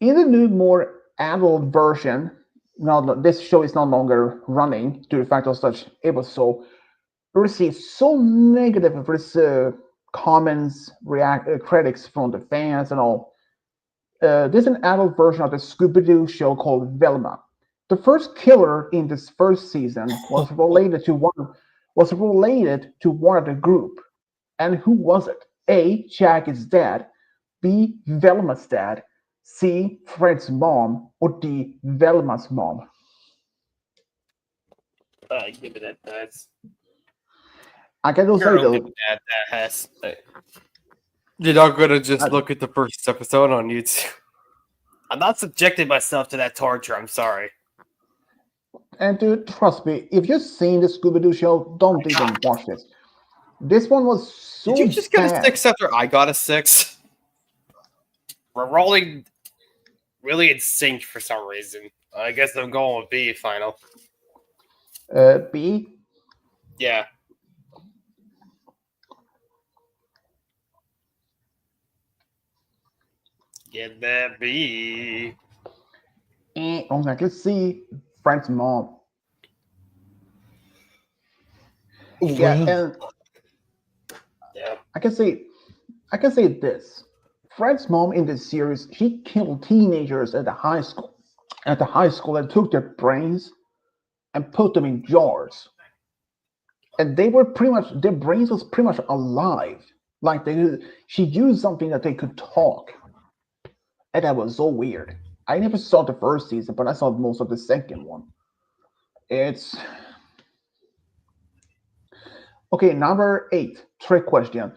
Speaker 1: In the new, more adult version, now this show is no longer running due to the fact of such it was so received so negative of its comments, critics from the fans and all. There's an adult version of the Scooby-Doo show called Velma. The first killer in this first season was related to one of the group. And who was it? A. Jack is dead. B. Velma's dad. C. Fred's mom. Or D. Velma's mom.
Speaker 2: Give it that. That's
Speaker 1: I can also say
Speaker 2: girl.
Speaker 1: though.
Speaker 2: Give it that has.
Speaker 3: You're not gonna just look at the first episode on YouTube.
Speaker 2: I'm not subjecting myself to that torture. I'm sorry.
Speaker 1: And dude, trust me, if you've seen the Scooby-Doo show, don't even watch this. This one was so
Speaker 3: Did you just get
Speaker 1: bad.
Speaker 3: a 6 after I got a 6?
Speaker 2: We're rolling really in sync for some reason. I guess I'm going with B final.
Speaker 1: B.
Speaker 2: Yeah. Get that B.
Speaker 1: Wrong side. Let's see Fred's mom. Yeah, and
Speaker 2: Yeah.
Speaker 1: I can say this. Fred's mom in this series, she killed teenagers at the high school. At the high school, and took their brains and put them in jars. And they were pretty much their brains was pretty much alive. Like she used something that they could talk. And that was so weird. I never saw the first season, but I saw most of the second one. It's okay. Number 8, trick question.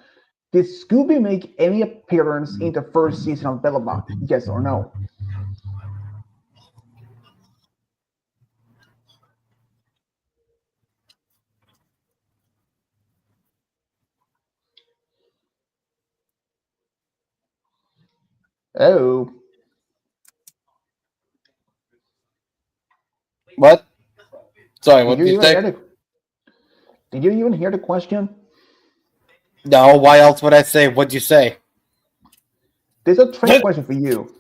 Speaker 1: Did Scooby make any appearance in the first season of Velma? Yes or no? Oh,
Speaker 3: What? Sorry,
Speaker 1: did
Speaker 3: what
Speaker 1: you
Speaker 3: did you
Speaker 1: even hear
Speaker 3: say?
Speaker 1: the? Did you even hear the question?
Speaker 3: No, why else would I say? What'd you say?
Speaker 1: There's a trick question for you.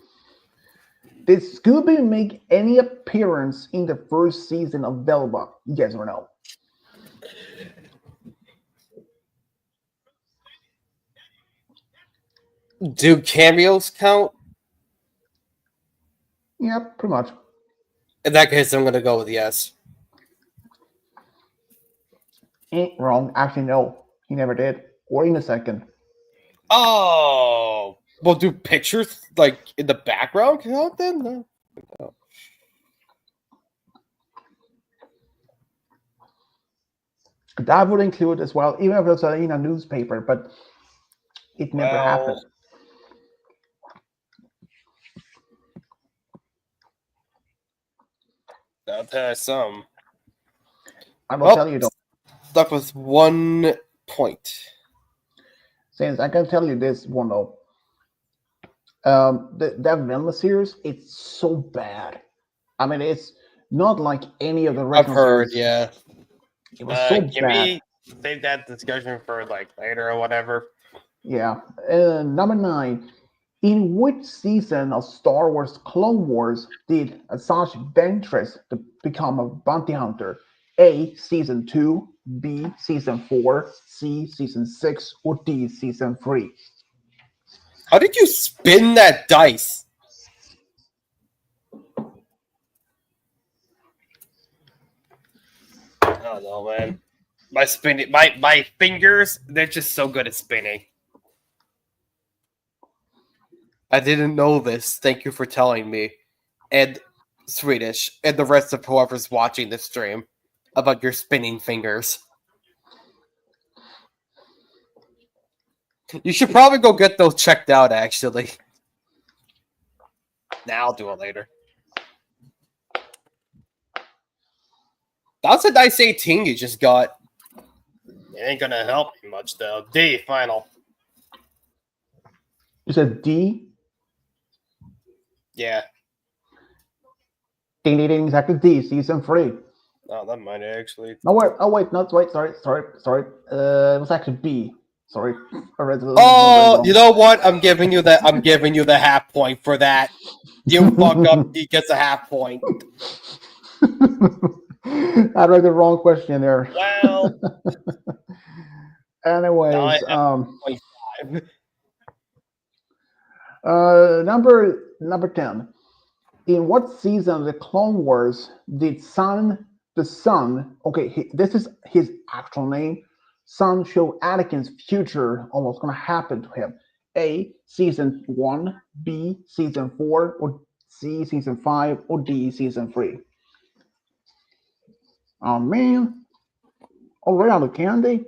Speaker 1: Did Scooby make any appearance in the first season of Velma? Yes or no?
Speaker 3: Do cameos count?
Speaker 1: Yeah, pretty much.
Speaker 3: In that case, I'm gonna go with yes.
Speaker 1: Wrong. Actually, no. He never did. Or in a second.
Speaker 3: Oh, well, do pictures like in the background count then? No.
Speaker 1: That would include as well, even if it was in a newspaper, but it never happened.
Speaker 2: I'll tell you some.
Speaker 1: I will tell you though.
Speaker 3: Stuck with 1 point.
Speaker 1: Since I can tell you this one though. That Velma series, it's so bad. I mean, it's not like any of the
Speaker 3: I've
Speaker 1: original
Speaker 3: heard,
Speaker 1: series.
Speaker 3: yeah.
Speaker 1: It was so bad.
Speaker 2: Save that discussion for like later or whatever.
Speaker 1: Yeah. Number 9. In which season of Star Wars Clone Wars did Asajj Ventress become a bounty hunter? A. Season 2, B. Season 4, C. Season 6, or D. Season 3?
Speaker 2: How did you spin that dice? I don't know, man. My fingers, they're just so good at spinning. I didn't know this. Thank you for telling me. And Swedish, and the rest of whoever's watching this stream about your spinning fingers. You should probably go get those checked out, actually. Nah, I'll do it later. That's a nice 18 you just got. It ain't gonna help me much, though. D, final.
Speaker 1: You said D?
Speaker 2: Yeah.
Speaker 1: Ding, ding, ding, exactly D. Season 3.
Speaker 2: Oh, that might actually.
Speaker 1: No, wait. Oh, wait. Not wait. Sorry. It was actually B. Sorry.
Speaker 2: Oh, you know what? I'm giving you the half point for that. You fuck up, he gets a half point.
Speaker 1: I read the wrong question there.
Speaker 2: Well.
Speaker 1: Anyways,
Speaker 2: .5.
Speaker 1: number 10. In what season of the Clone Wars did the Sun, okay, this is his actual name, Sun show Anakin's future on what's going to happen to him? A, season 1, B, season 4, or C, season 5, or D, season 3? Oh, man. Already on the candy?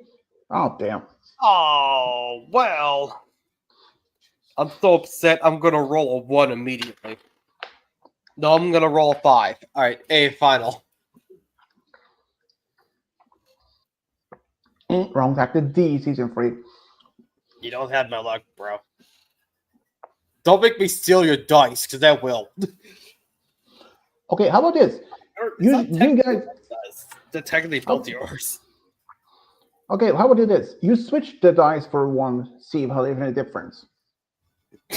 Speaker 1: Oh, damn.
Speaker 2: Oh, well. I'm so upset, I'm going to roll a 1 immediately. No, I'm going to roll a 5. All right, A, final.
Speaker 1: Wrong, factor D, season 3.
Speaker 2: You don't have my luck, bro. Don't make me steal your dice, because that will.
Speaker 1: Okay, how about this? You guys...
Speaker 2: They're technically both yours.
Speaker 1: Okay, how about this? You switch the dice for one, see if there's any difference.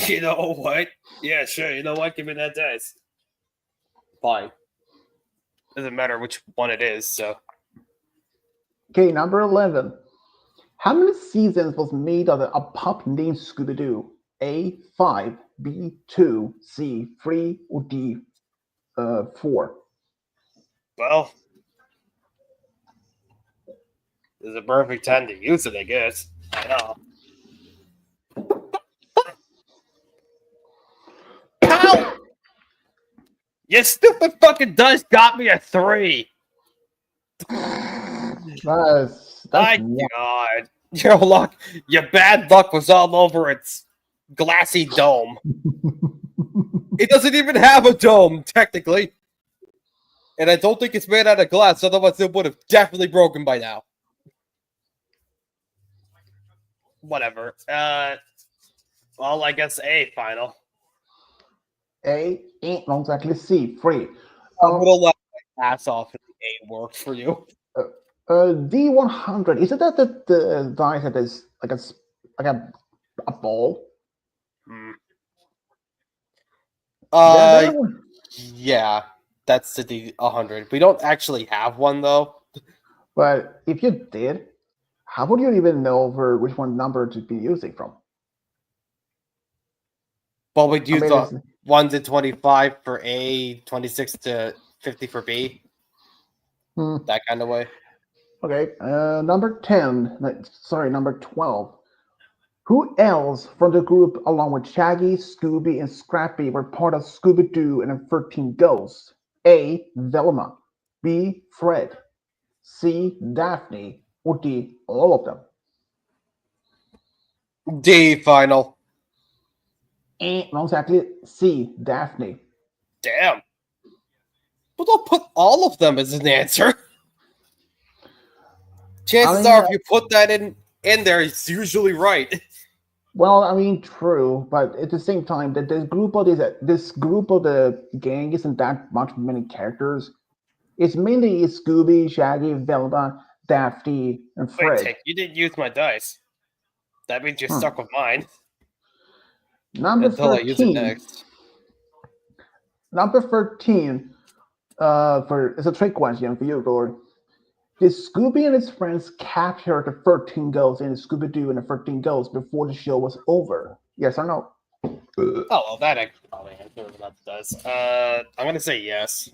Speaker 2: You know what? Yeah, sure. You know what? Give me that dice. Fine. Doesn't matter which one it is, so.
Speaker 1: Okay, number 11. How many seasons was made of a pup named Scooby-Doo? A, 5, B, 2, C, 3, or D, 4?
Speaker 2: Well, this is a perfect time to use it, I guess. I know. Ow! You stupid fucking dice got me a 3.
Speaker 1: That's
Speaker 2: My God. Your luck, your bad luck was all over its glassy dome. It doesn't even have a dome, technically. And I don't think it's made out of glass, otherwise it would have definitely broken by now. Whatever. Well, I guess A, final.
Speaker 1: A, ain't wrong, exactly C, 3.
Speaker 2: I'm gonna let my ass off if A works for you.
Speaker 1: D100, is it that the dice that is like a ball?
Speaker 2: Yeah, that's the D100. We don't actually have one though.
Speaker 1: But if you did, how would you even know which one number to be using from?
Speaker 2: Well, we'd use 1 to 25 for A, 26 to 50 for B. That kind of way.
Speaker 1: Okay, number 12. Who else from the group, along with Shaggy, Scooby, and Scrappy, were part of Scooby-Doo and the 13 Ghosts? A, Velma, B, Fred, C, Daphne, or D, all of them?
Speaker 2: D, final.
Speaker 1: Not exactly. C, Daphne.
Speaker 2: Damn. But don't put all of them as an answer. Chances are, if you put that in there, it's usually right.
Speaker 1: Well, I mean, true, but at the same time, that this group of the gang isn't that many characters. It's mainly Scooby, Shaggy, Velma, Daphne, and Fred.
Speaker 2: Wait, you didn't use my dice. That means you're stuck with mine.
Speaker 1: Number
Speaker 3: Until I use it
Speaker 1: 13.
Speaker 3: next.
Speaker 1: Number 13. It's a trick question for you, Lord. Did Scooby and his friends capture the 13 ghosts in Scooby-Doo and the 13 ghosts before the show was over? Yes or no?
Speaker 2: Oh, well, that I could probably answer what that does. I'm going to say yes.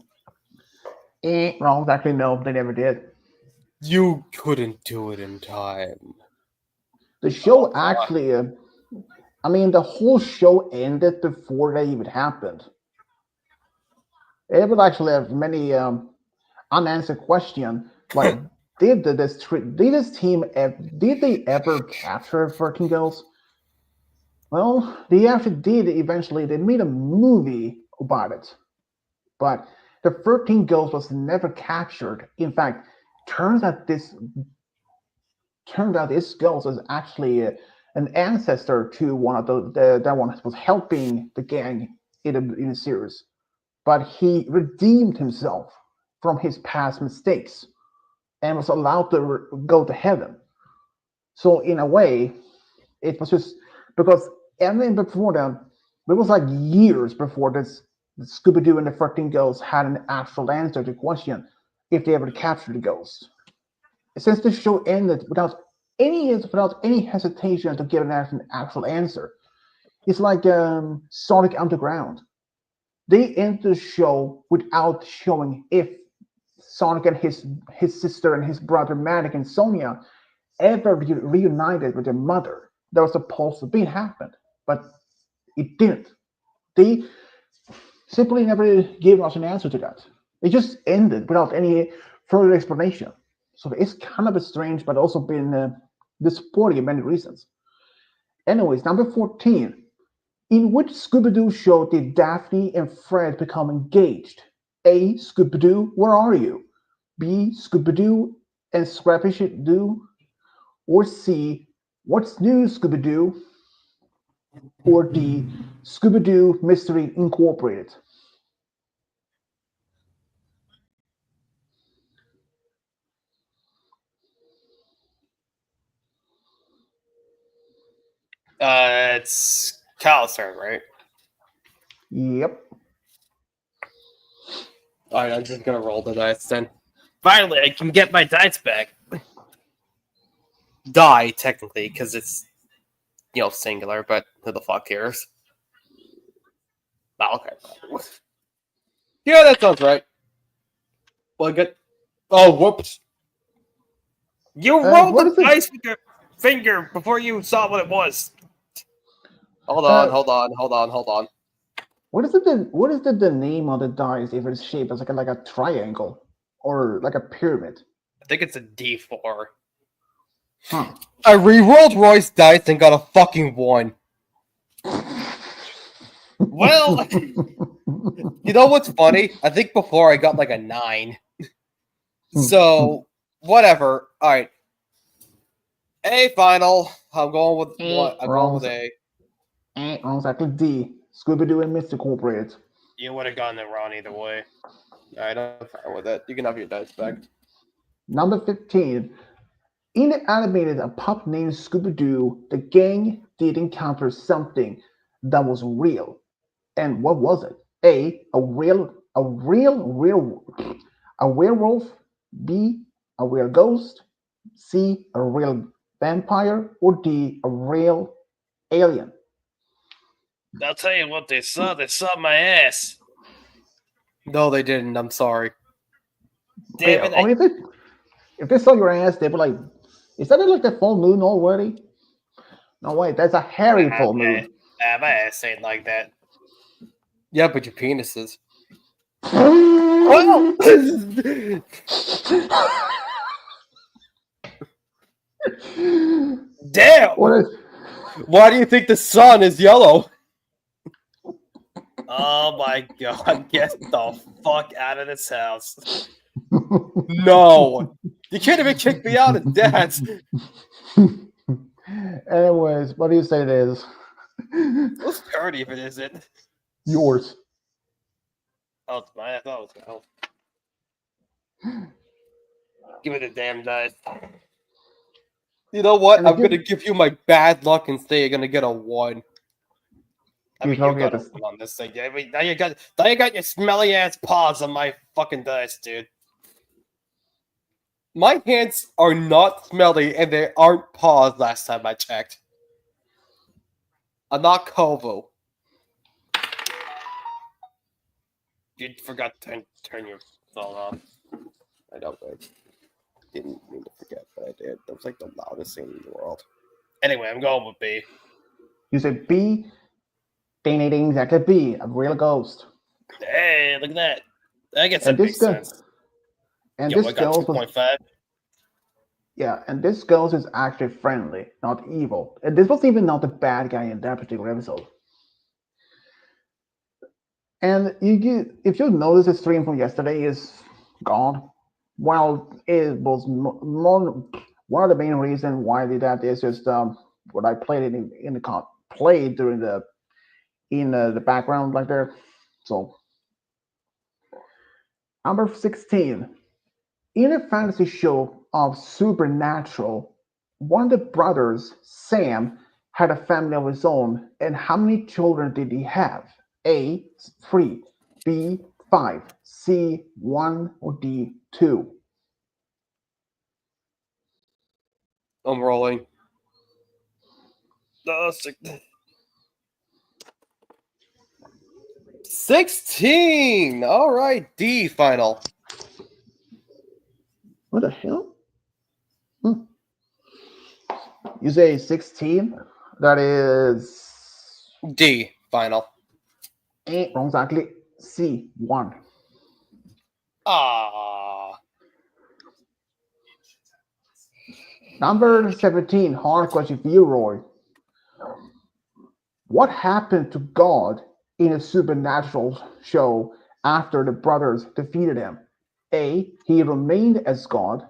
Speaker 1: Wrong. Actually, no, they never did.
Speaker 3: You couldn't do it in time.
Speaker 1: The show
Speaker 2: Oh,
Speaker 1: actually, the whole show ended before that even happened. It would actually have many unanswered questions, like did they ever capture 13 girls? Well, they actually did eventually. They made a movie about it, but the 13 girls was never captured. In fact, turns out this girl was actually an ancestor to one of that one was helping the gang in the series, but he redeemed himself from his past mistakes and was allowed to go to heaven. So in a way, it was just because everything before that, it was like years before this Scooby Doo and the 13 Ghosts had an actual answer to the question if they ever captured the ghost. Since the show ended without any hesitation to give an actual answer, it's like Sonic Underground. They end the show without showing if Sonic and his sister and his brother Manic and Sonia ever reunited with their mother. That was supposed to be happened, but it didn't. They simply never gave us an answer to that. It just ended without any further explanation. So it's kind of a strange, but also been disappointing in many reasons. Anyways, number 14. In which Scooby-Doo show did Daphne and Fred become engaged? A. Scooby-Doo, where are you? B. Scooby-Doo and Scrappy-Doo? Or C. What's new, Scooby-Doo? Or D. Scooby-Doo Mystery Incorporated?
Speaker 2: It's Cal's turn, right?
Speaker 1: Yep.
Speaker 3: Alright, I'm just gonna roll the dice then.
Speaker 2: Finally, I can get my dice back.
Speaker 3: Die, technically, because it's, singular, but who the fuck cares?
Speaker 2: Oh, okay.
Speaker 3: Yeah, that sounds right. Well, good. Oh, whoops.
Speaker 2: You rolled
Speaker 1: What
Speaker 2: the
Speaker 1: is it?
Speaker 2: dice with your finger before you saw what it was.
Speaker 3: Hold
Speaker 1: Uh,
Speaker 3: on.
Speaker 1: what is it? What is the name of the dice if it's shaped as like a triangle or like a pyramid?
Speaker 2: I think it's a D4.
Speaker 1: Huh.
Speaker 3: I re-rolled Roy's dice and got a fucking 1.
Speaker 2: Well,
Speaker 3: You know what's funny? I think before I got like a 9. So, whatever. Alright. A final. I'm going with what? I'm going with A.
Speaker 1: Wrong. Exactly. D. Scooby-Doo and Mr. Incorporated.
Speaker 2: you would have gotten it wrong either way.
Speaker 3: Alright, I'm fine with it. You can have your dice back.
Speaker 1: Number 15. In the animated A Pup Named Scooby-Doo, the gang did encounter something that was real. And what was it? A werewolf. B, a real ghost. C, a real vampire. Or D, a real alien.
Speaker 2: I'll tell you what they saw. They saw my ass.
Speaker 3: No, they didn't. I'm sorry.
Speaker 2: Damn it.
Speaker 1: If they saw your ass, they'd be like, is that like the full moon already? No, wait, that's a hairy full moon.
Speaker 2: My ass ain't like that.
Speaker 3: Yeah, but your penis is.
Speaker 2: Well, damn.
Speaker 3: Why do you think the sun is yellow?
Speaker 2: Oh my god, get the fuck out of this house.
Speaker 3: No. You can't even kick me out of that.
Speaker 1: Anyways, what do you say it is?
Speaker 2: Who's turn if it isn't?
Speaker 1: Yours.
Speaker 2: Oh, it's mine. I thought it was mine. Give me the damn dice.
Speaker 3: You know what? I'm going to give you my bad luck and say you're going to get a 1.
Speaker 2: I mean, you got open on this thing. I mean, now you got your smelly ass paws on my fucking dice, dude. My hands are not smelly, and they aren't paws. Last time I checked, I'm not Kovu. You forgot to turn your phone off. I don't. I didn't mean to forget, but I did. That was like the loudest thing in the world. Anyway, I'm going with B.
Speaker 1: You said B. Ding, ding, ding, exactly B. A real ghost.
Speaker 2: Hey, look at that. I guess that makes sense.
Speaker 1: And
Speaker 2: Yo,
Speaker 1: this
Speaker 2: I got 2.5.
Speaker 1: Yeah, and this ghost is actually friendly, not evil. And this was even not the bad guy in that particular episode. And if you notice, the stream from yesterday is gone. Well, it was one of the main reasons why I did that is just what I played in the played during the background like there. So number 16. In a fantasy show of Supernatural, one of the brothers, Sam, had a family of his own. And how many children did he have? A, 3, B, 5, C, 1, or D, 2?
Speaker 3: I'm rolling. 16! Alright, D final.
Speaker 1: What the hell? You say 16? That is...
Speaker 3: D final.
Speaker 1: Wrong exactly. C, 1.
Speaker 3: Ah.
Speaker 1: Number 17, hard question for you, Roy. What happened to God in a supernatural show after the brothers defeated him? A, he remained as God.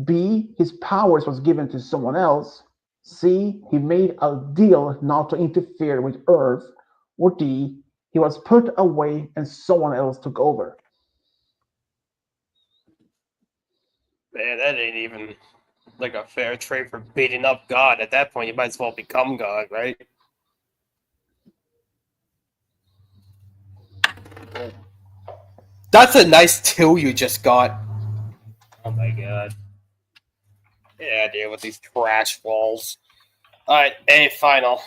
Speaker 1: B, his powers was given to someone else. C, he made a deal not to interfere with Earth. Or D, he was put away and someone else took over.
Speaker 2: Man, that ain't even like a fair trade for beating up God. At that point, you might as well become God, right?
Speaker 3: That's a nice 2 you just got.
Speaker 2: Oh my god. Yeah, dude, with these trash walls. Alright, A final.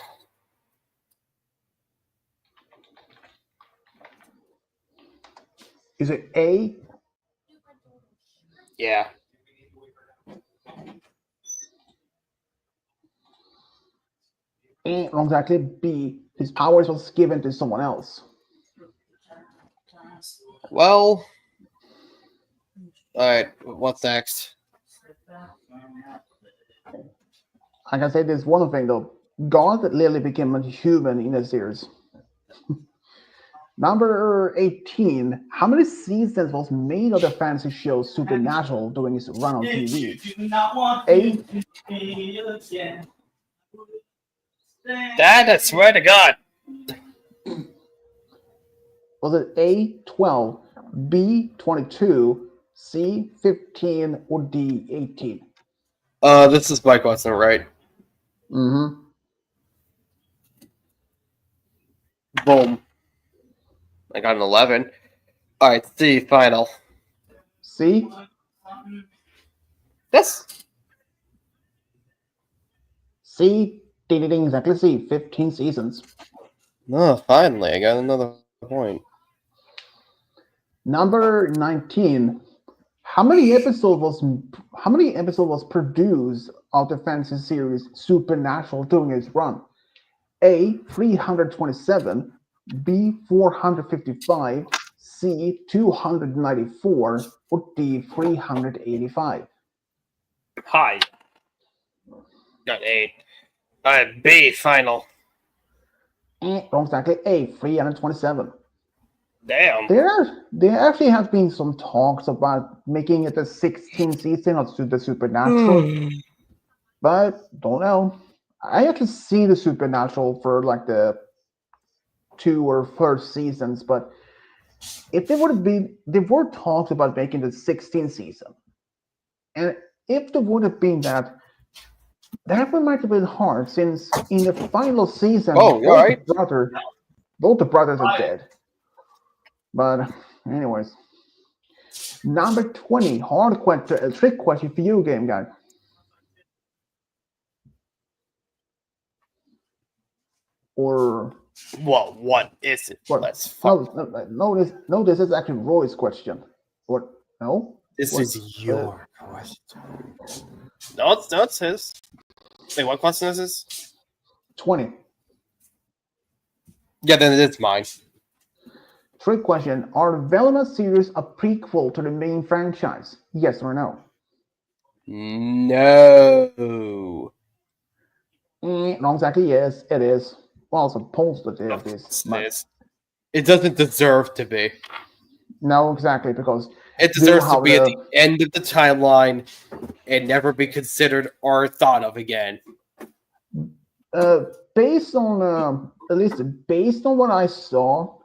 Speaker 1: Is it A?
Speaker 2: Yeah.
Speaker 1: A, wrong exactly. B, his powers was given to someone else.
Speaker 3: Well. Alright, what's next?
Speaker 1: I can say this one thing though. God literally became a human in the series. Number 18. How many seasons was made of the fantasy show Supernatural during its run on TV? A.
Speaker 2: Dad, I swear to God.
Speaker 1: Was it A, 12, B, 22, C, 15, or D, 18?
Speaker 3: This is my question, right?
Speaker 1: Mm-hmm.
Speaker 3: Boom. I got an 11. Alright, C final.
Speaker 1: C?
Speaker 3: Yes.
Speaker 1: C, ding, ding, ding, exactly C, 15 seasons.
Speaker 3: Oh, finally, I got another point.
Speaker 1: Number 19. How many episodes was produced of the fantasy series Supernatural during its run? A, 327, B, 455, C, 294, or D, 385?
Speaker 2: Hi. Got 8. Alright, B final.
Speaker 1: Wrong, exactly. A, 327.
Speaker 2: Damn.
Speaker 1: There actually has been some talks about making it a 16th season of the Supernatural, but don't know. I actually see the Supernatural for like the 2 or first seasons, but if there were talks about making the 16th season, and if there would have been that, That one might have been hard since in the final season,
Speaker 3: Oh, you alright?
Speaker 1: both the brothers are dead. But anyways, number 20, hard question, trick question for you, game guy. Or
Speaker 2: Well, what is it?
Speaker 1: what?
Speaker 2: Let's fuck.
Speaker 1: No, this is actually Roy's question. What? No.
Speaker 2: This
Speaker 1: What?
Speaker 2: is your question. No, it's his. Wait, what question is this?
Speaker 1: 20.
Speaker 3: Yeah, then it's mine.
Speaker 1: Trick question: are the Velma series a prequel to the main franchise? Yes or no?
Speaker 3: No.
Speaker 1: Not exactly. Yes, it is. Well, supposed to be this, but
Speaker 3: It doesn't deserve to be.
Speaker 1: no, exactly, because
Speaker 3: It deserves to be at the end of the timeline and never be considered or thought of again.
Speaker 1: Based on at least based on what I saw,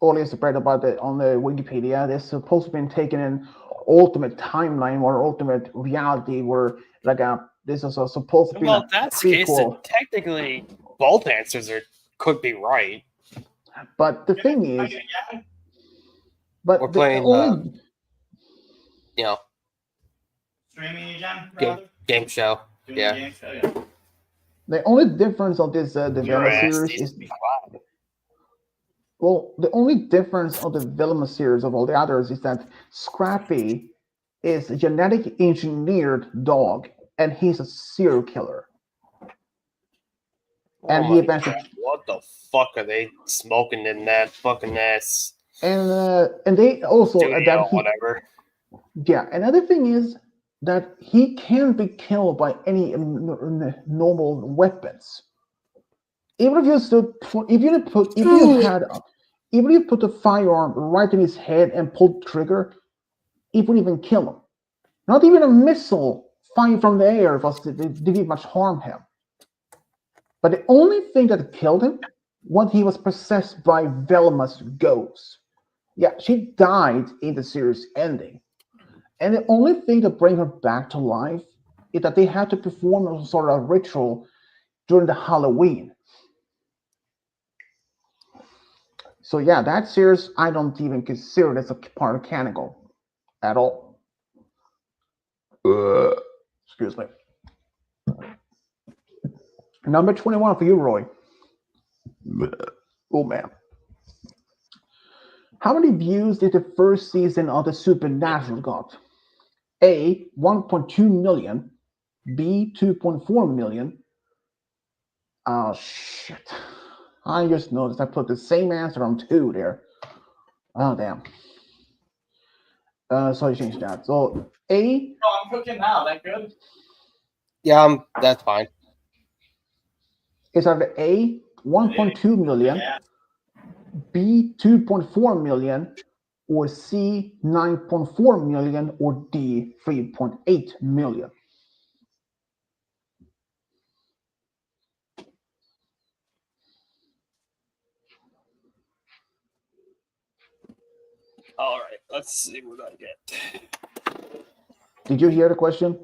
Speaker 1: or at least read about it on the Wikipedia, they're supposed to be taken in ultimate timeline or ultimate reality, where like this is supposed to be
Speaker 2: Well,
Speaker 1: a
Speaker 2: that's the case. Then
Speaker 1: prequel.
Speaker 2: technically, both answers could be right.
Speaker 1: But the thing is, but
Speaker 3: We're
Speaker 1: the
Speaker 3: playing,
Speaker 1: only
Speaker 4: Streaming again,
Speaker 3: game show.
Speaker 4: Doing
Speaker 3: Yeah.
Speaker 4: game show, yeah.
Speaker 1: the only difference of this the
Speaker 2: Your
Speaker 1: Velma
Speaker 2: ass
Speaker 1: series
Speaker 2: needs
Speaker 1: is
Speaker 2: to be quiet.
Speaker 1: well, the only difference of the Velma series of all the others is that Scrappy is a genetic engineered dog, and he's a serial killer. And he eventually
Speaker 2: What the fuck are they smoking in that fucking ass
Speaker 1: and they also
Speaker 2: studio, whatever?
Speaker 1: yeah. Another thing is that he can be killed by any normal weapons. Even if you stood, if you put, if you had, even if you put the firearm right in his head and pulled the trigger, it wouldn't even kill him. Not even a missile fired from the air didn't much harm him. But the only thing that killed him was he was possessed by Velma's ghost. Yeah, she died in the series ending. And the only thing that brings her back to life is that they had to perform a sort of ritual during the Halloween. So yeah, that series I don't even consider it as a part of canonical at all. Excuse me. Number 21 for you, Roy. Oh man. How many views did the first season of the Supernatural got? A, 1.2 million. B, 2.4 million. Oh shit. I just noticed I put the same answer on 2 there. Oh damn. So I changed that. So A.
Speaker 4: Oh, I'm cooking now. That good?
Speaker 3: Yeah, that's fine.
Speaker 1: Is either A, 1.2 million,
Speaker 4: Yeah.
Speaker 1: B, 2.4 million, or C, 9.4 million, or D, 3.8 million.
Speaker 2: All right, let's see what I get.
Speaker 1: Did you hear the question?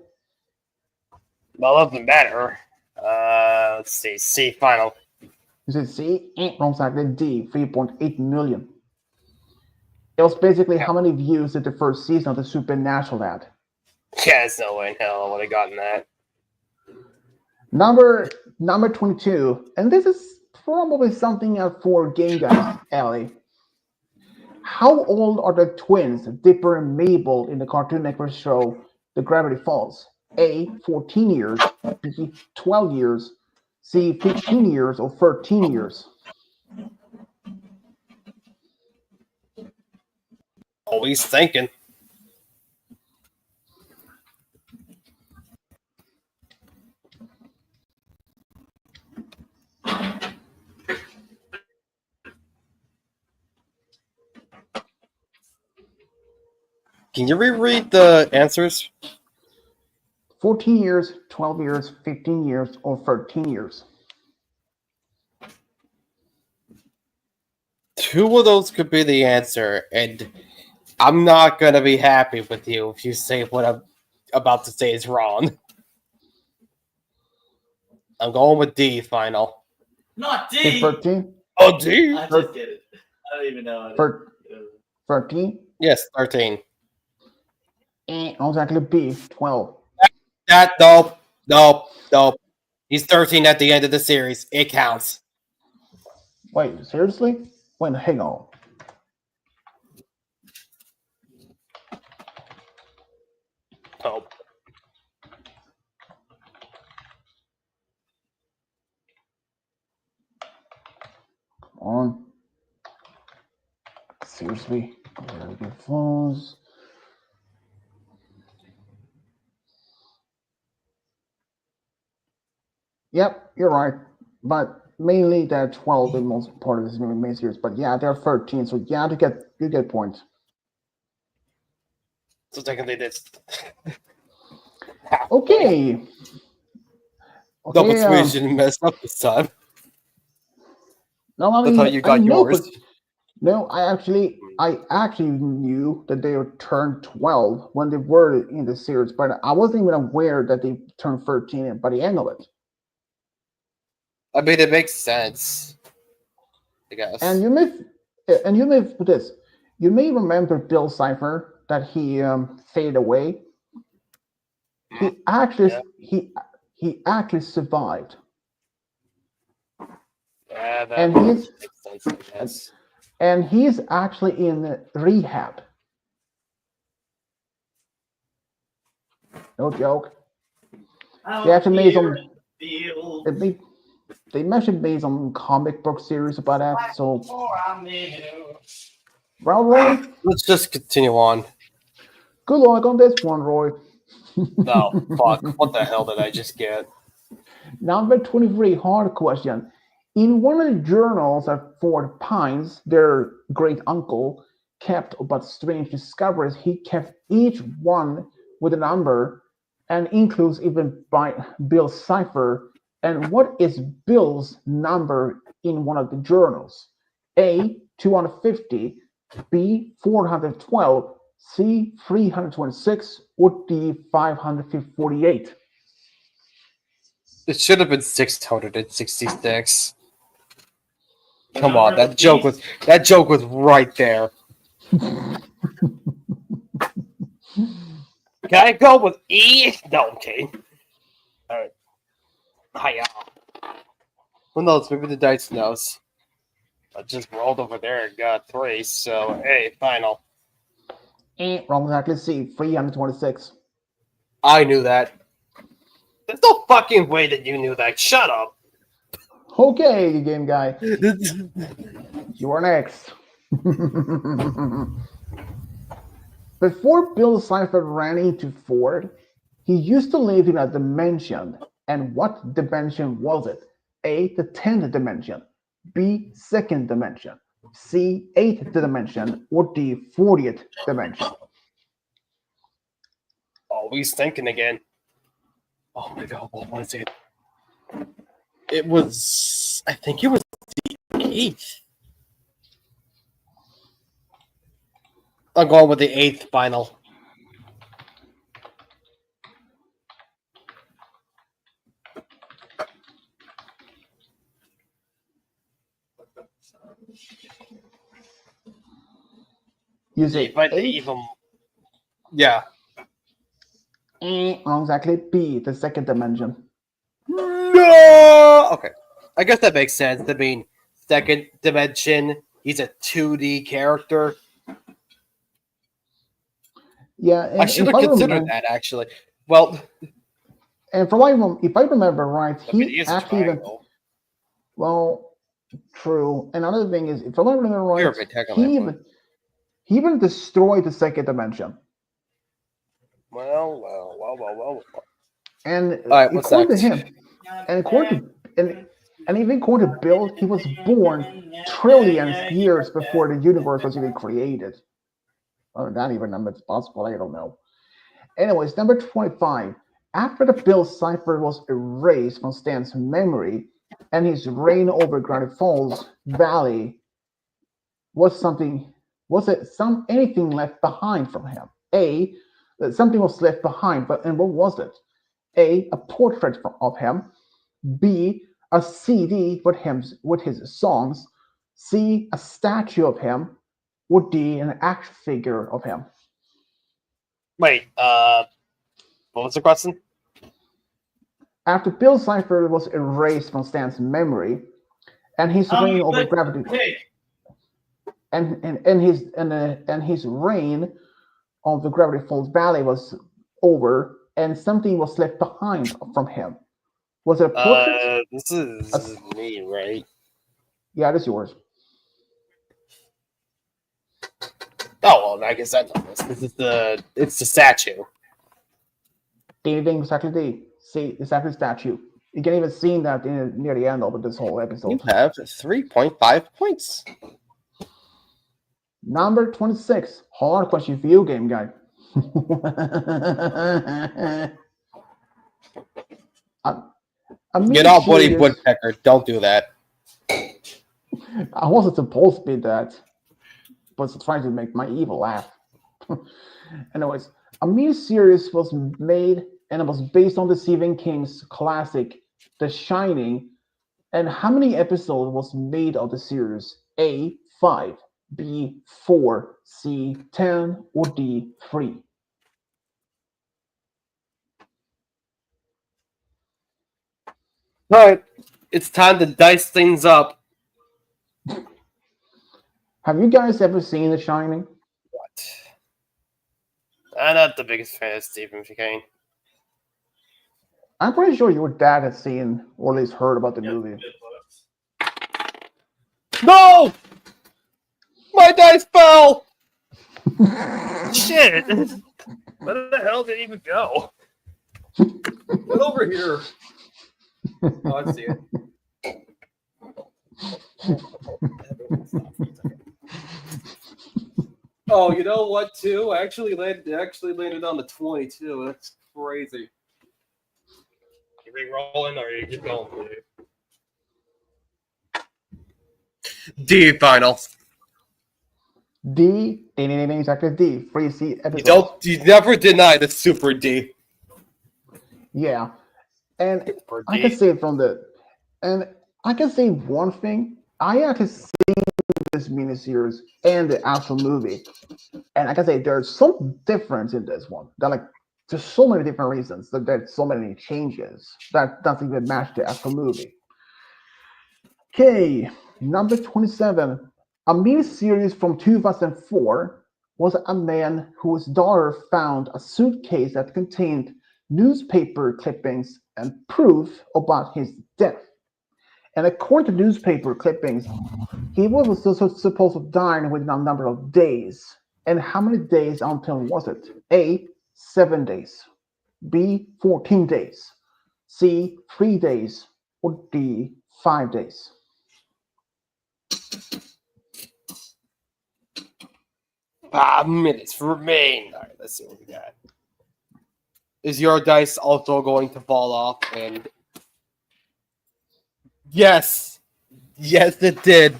Speaker 2: Well, doesn't matter. Let's see. C final.
Speaker 1: Is it C? Wrong side. Then D, 3.8 million. It was basically how many views did the first season of the Supernatural had?
Speaker 2: Yeah, there's no way in hell I would have gotten that.
Speaker 1: Number 22, and this is probably something for game guys, Ellie. How old are the twins Dipper and Mabel in the Cartoon Network show The Gravity Falls? A, 14 years, B, 12 years, C, 15 years, or 13 years?
Speaker 2: Always thinking. Can you reread the answers?
Speaker 1: 14 years, 12 years, 15 years, or 13 years?
Speaker 3: Two of those could be the answer, and I'm not gonna be happy with you if you say what I'm about to say is wrong. I'm going with D final.
Speaker 4: Not
Speaker 1: Okay,
Speaker 4: D.
Speaker 1: 13.
Speaker 2: Oh, D.
Speaker 4: I just did it. I don't even know.
Speaker 1: 13.
Speaker 3: Yes, 13.
Speaker 1: Exactly B. 12.
Speaker 3: Nope. He's 13 at the end of the series. It counts.
Speaker 1: Wait, seriously? Wait, hang on.
Speaker 2: Oh,
Speaker 1: Come on. Seriously? Very good phones. Yep, you're right. But mainly they're 12 in most part of this main series. But yeah, they're 13, so yeah, you get points.
Speaker 2: so technically this.
Speaker 1: Okay.
Speaker 3: Double
Speaker 1: Okay,
Speaker 3: Swedish didn't mess up this time.
Speaker 1: no, I
Speaker 3: That's
Speaker 1: mean,
Speaker 3: how you
Speaker 1: I
Speaker 3: got
Speaker 1: know,
Speaker 3: yours.
Speaker 1: but no, I actually knew that they would turn 12 when they were in the series, but I wasn't even aware that they turned 13 by the end of it.
Speaker 3: I mean, it makes sense. I guess.
Speaker 1: And you may put this. You may remember Bill Cipher that he faded away. He actually he actually survived,
Speaker 2: Yeah, that
Speaker 1: and
Speaker 2: makes sense. I guess.
Speaker 1: and he's actually in rehab. No joke. They actually made some. They actually made some comic book series about that. So, well, Roy,
Speaker 3: Let's just continue on.
Speaker 1: good luck on this one, Roy.
Speaker 3: No, fuck. What the hell did I just get?
Speaker 1: Number 23, hard question. In one of the journals that Fort Pines, their great uncle, kept about strange discoveries, he kept each one with a number and includes even by Bill's cipher. And what is Bill's number in one of the journals? A, 250, B, 412, C, 326, or D, 548?
Speaker 3: It should have been 666. Come on, that joke was right there.
Speaker 2: Can I go with E? No, okay. Alright. Hiya.
Speaker 3: Who knows? Maybe the dice knows.
Speaker 2: I just rolled over there and got 3, so hey, final.
Speaker 1: Wrong, exactly. C, 326.
Speaker 3: I knew that.
Speaker 2: There's no fucking way that you knew that. Shut up.
Speaker 1: Okay, game guy. You are next. Before Bill Cipher ran into Ford, he used to live in a dimension. And what dimension was it? A, the 10th dimension. B, second dimension. C, 8th dimension. Or D, 40th dimension.
Speaker 2: Always thinking again.
Speaker 3: Oh my god, what was it? It was. I think it was the 8th. I'm going with the 8th final.
Speaker 1: You say
Speaker 2: But
Speaker 1: 8?
Speaker 2: even
Speaker 3: Yeah.
Speaker 1: Wrong, exactly. B, the second dimension.
Speaker 3: No! Okay. I guess that makes sense. I mean, second dimension, he's a 2D character.
Speaker 1: Yeah, and
Speaker 3: I should have considered that, actually. Well,
Speaker 1: and from what if I remember right,
Speaker 2: I mean,
Speaker 1: he
Speaker 2: it's a
Speaker 1: actually even
Speaker 2: triangle.
Speaker 1: well, true. Another thing is, if I remember right,
Speaker 3: you're a bit technical.
Speaker 1: he even destroyed the second dimension.
Speaker 2: Well.
Speaker 1: And
Speaker 3: All right, what's
Speaker 1: according
Speaker 3: next?
Speaker 1: to him, and according to and even according to Bill, he was born trillions years before the universe was even created. Or not even number it's possible, I don't know. Anyways, number 25. After the Bill cipher was erased from Stan's memory and his reign over Granite Falls Valley was anything left behind from him? A, something was left behind, but and what was it? A portrait of him. B, a CD with him with his songs. C, a statue of him. Or D, an action figure of him.
Speaker 2: Wait, what was the question?
Speaker 1: After Bill Cipher was erased from Stan's memory, and his reign over gravity,
Speaker 4: Hey,
Speaker 1: and his reign of the Gravity Falls Valley was over, and something was left behind from him. Was it a portrait?
Speaker 2: This is me, right?
Speaker 1: Yeah, that's yours.
Speaker 2: Oh well, I guess I know this. It's the statue.
Speaker 1: Ding ding, exactly D. See, exactly statue. You can even see that near the end of this whole
Speaker 2: You
Speaker 1: episode.
Speaker 2: have 3.5 points.
Speaker 1: Number 26. Hard question for you, game guy.
Speaker 2: Get off Woody Woodpecker. Don't do that.
Speaker 1: I wasn't supposed to be that, but trying to make my evil laugh. Anyways, a mini series was made and it was based on the Stephen King's classic, The Shining. And how many episodes was made of the series? A, 5, B, 4, C, 10, or D, 3?
Speaker 2: All right, it's time to dice things up.
Speaker 1: Have you guys ever seen The Shining?
Speaker 2: What? I'm not the biggest fan of Stephen King.
Speaker 1: I'm pretty sure your dad has seen or at least heard about the movie.
Speaker 2: No! My dice fell! Shit! Where the hell did it even go? Get over here. Oh, I see it. Oh, you know what? Too actually landed on the 22. That's crazy. You re-rolling or you keep going, dude? D final.
Speaker 1: D, exactly D. 3 C
Speaker 2: You
Speaker 1: episodes.
Speaker 2: never deny the super D.
Speaker 1: Yeah, and
Speaker 2: Super
Speaker 1: I can
Speaker 2: D.
Speaker 1: say I can say one thing. I actually seen this miniseries and the actual movie, and I can say there's some difference in this one. There's so many different reasons that there's so many changes that doesn't even match the actual movie. Okay, number 27. A miniseries from 2004 was a man whose daughter found a suitcase that contained newspaper clippings and proof about his death. And according to newspaper clippings, he was supposed to die within a number of days. And how many days until was it? A, 7 days. B, 14 days. C, 3 days. Or D, 5 days.
Speaker 2: 5 minutes remain. All right, let's see what we got. Is your dice also going to fall off? And yes, it did.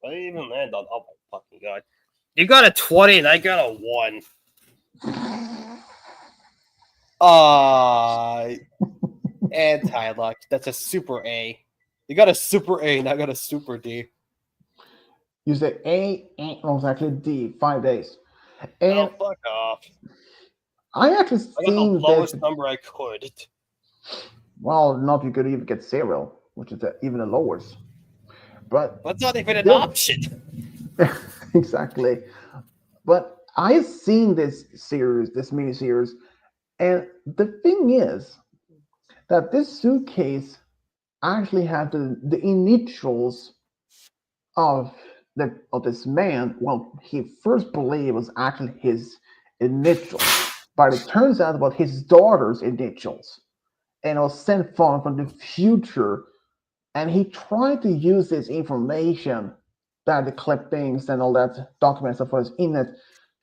Speaker 2: I didn't even land on. Oh my fucking god! You got a 20 and I got a 1. Anti-luck. That's a super A. You got a super A and I got a super D.
Speaker 1: You say A, no, it's actually D, 5 days.
Speaker 2: Oh,
Speaker 1: And
Speaker 2: fuck off.
Speaker 1: I actually
Speaker 2: I got the
Speaker 1: seen
Speaker 2: lowest
Speaker 1: this.
Speaker 2: number I could.
Speaker 1: Well, not if you could even get 0, which is even the lowest. But
Speaker 2: That's not even an
Speaker 1: Bill-
Speaker 2: option.
Speaker 1: exactly. But I've seen this series, this miniseries, and the thing is that this suitcase actually had the initials of this man. Well, he first believed it was actually his initials, but it turns out about his daughter's initials, and it was sent from the future. And he tried to use this information, that the clippings and all that documents that was in it,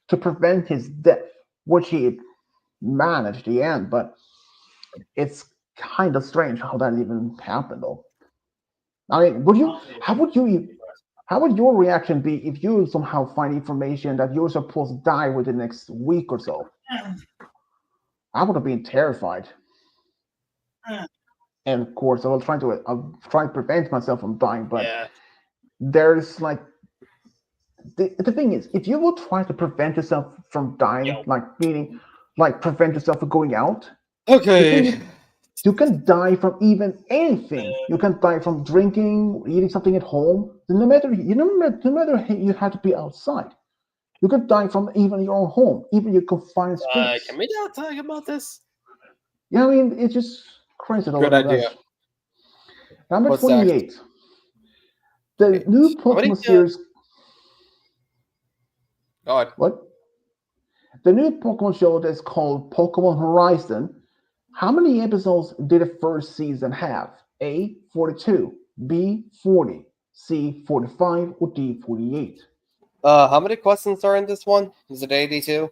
Speaker 1: to prevent his death, which he managed at the end. But it's kind of strange how that even happened, though. I mean, how would your reaction be if you somehow find information that you're supposed to die within the next week or so? I would have been terrified. and of course I'll try to prevent myself from dying. But
Speaker 2: Yeah.
Speaker 1: there's like the thing is, if you will try to prevent yourself from dying,
Speaker 2: Yo.
Speaker 1: like meaning like prevent yourself from going out, the thing is,
Speaker 2: Okay.
Speaker 1: you can die from even anything. You can die from drinking, eating something at home. No matter you have to be outside. You can die from even your own home, even your confined space.
Speaker 2: Can we not talk about this?
Speaker 1: Yeah, I mean it's just crazy the
Speaker 3: Good
Speaker 1: level
Speaker 3: idea.
Speaker 1: that's. Number
Speaker 3: What's next?
Speaker 1: 28. The new
Speaker 3: How many,
Speaker 1: Pokemon series.
Speaker 3: God.
Speaker 1: What? The new Pokemon show that's called Pokemon Horizon. How many episodes did the first season have? A 42, B 40, C 45, or D 48?
Speaker 3: How many questions are in this one? Is it 82?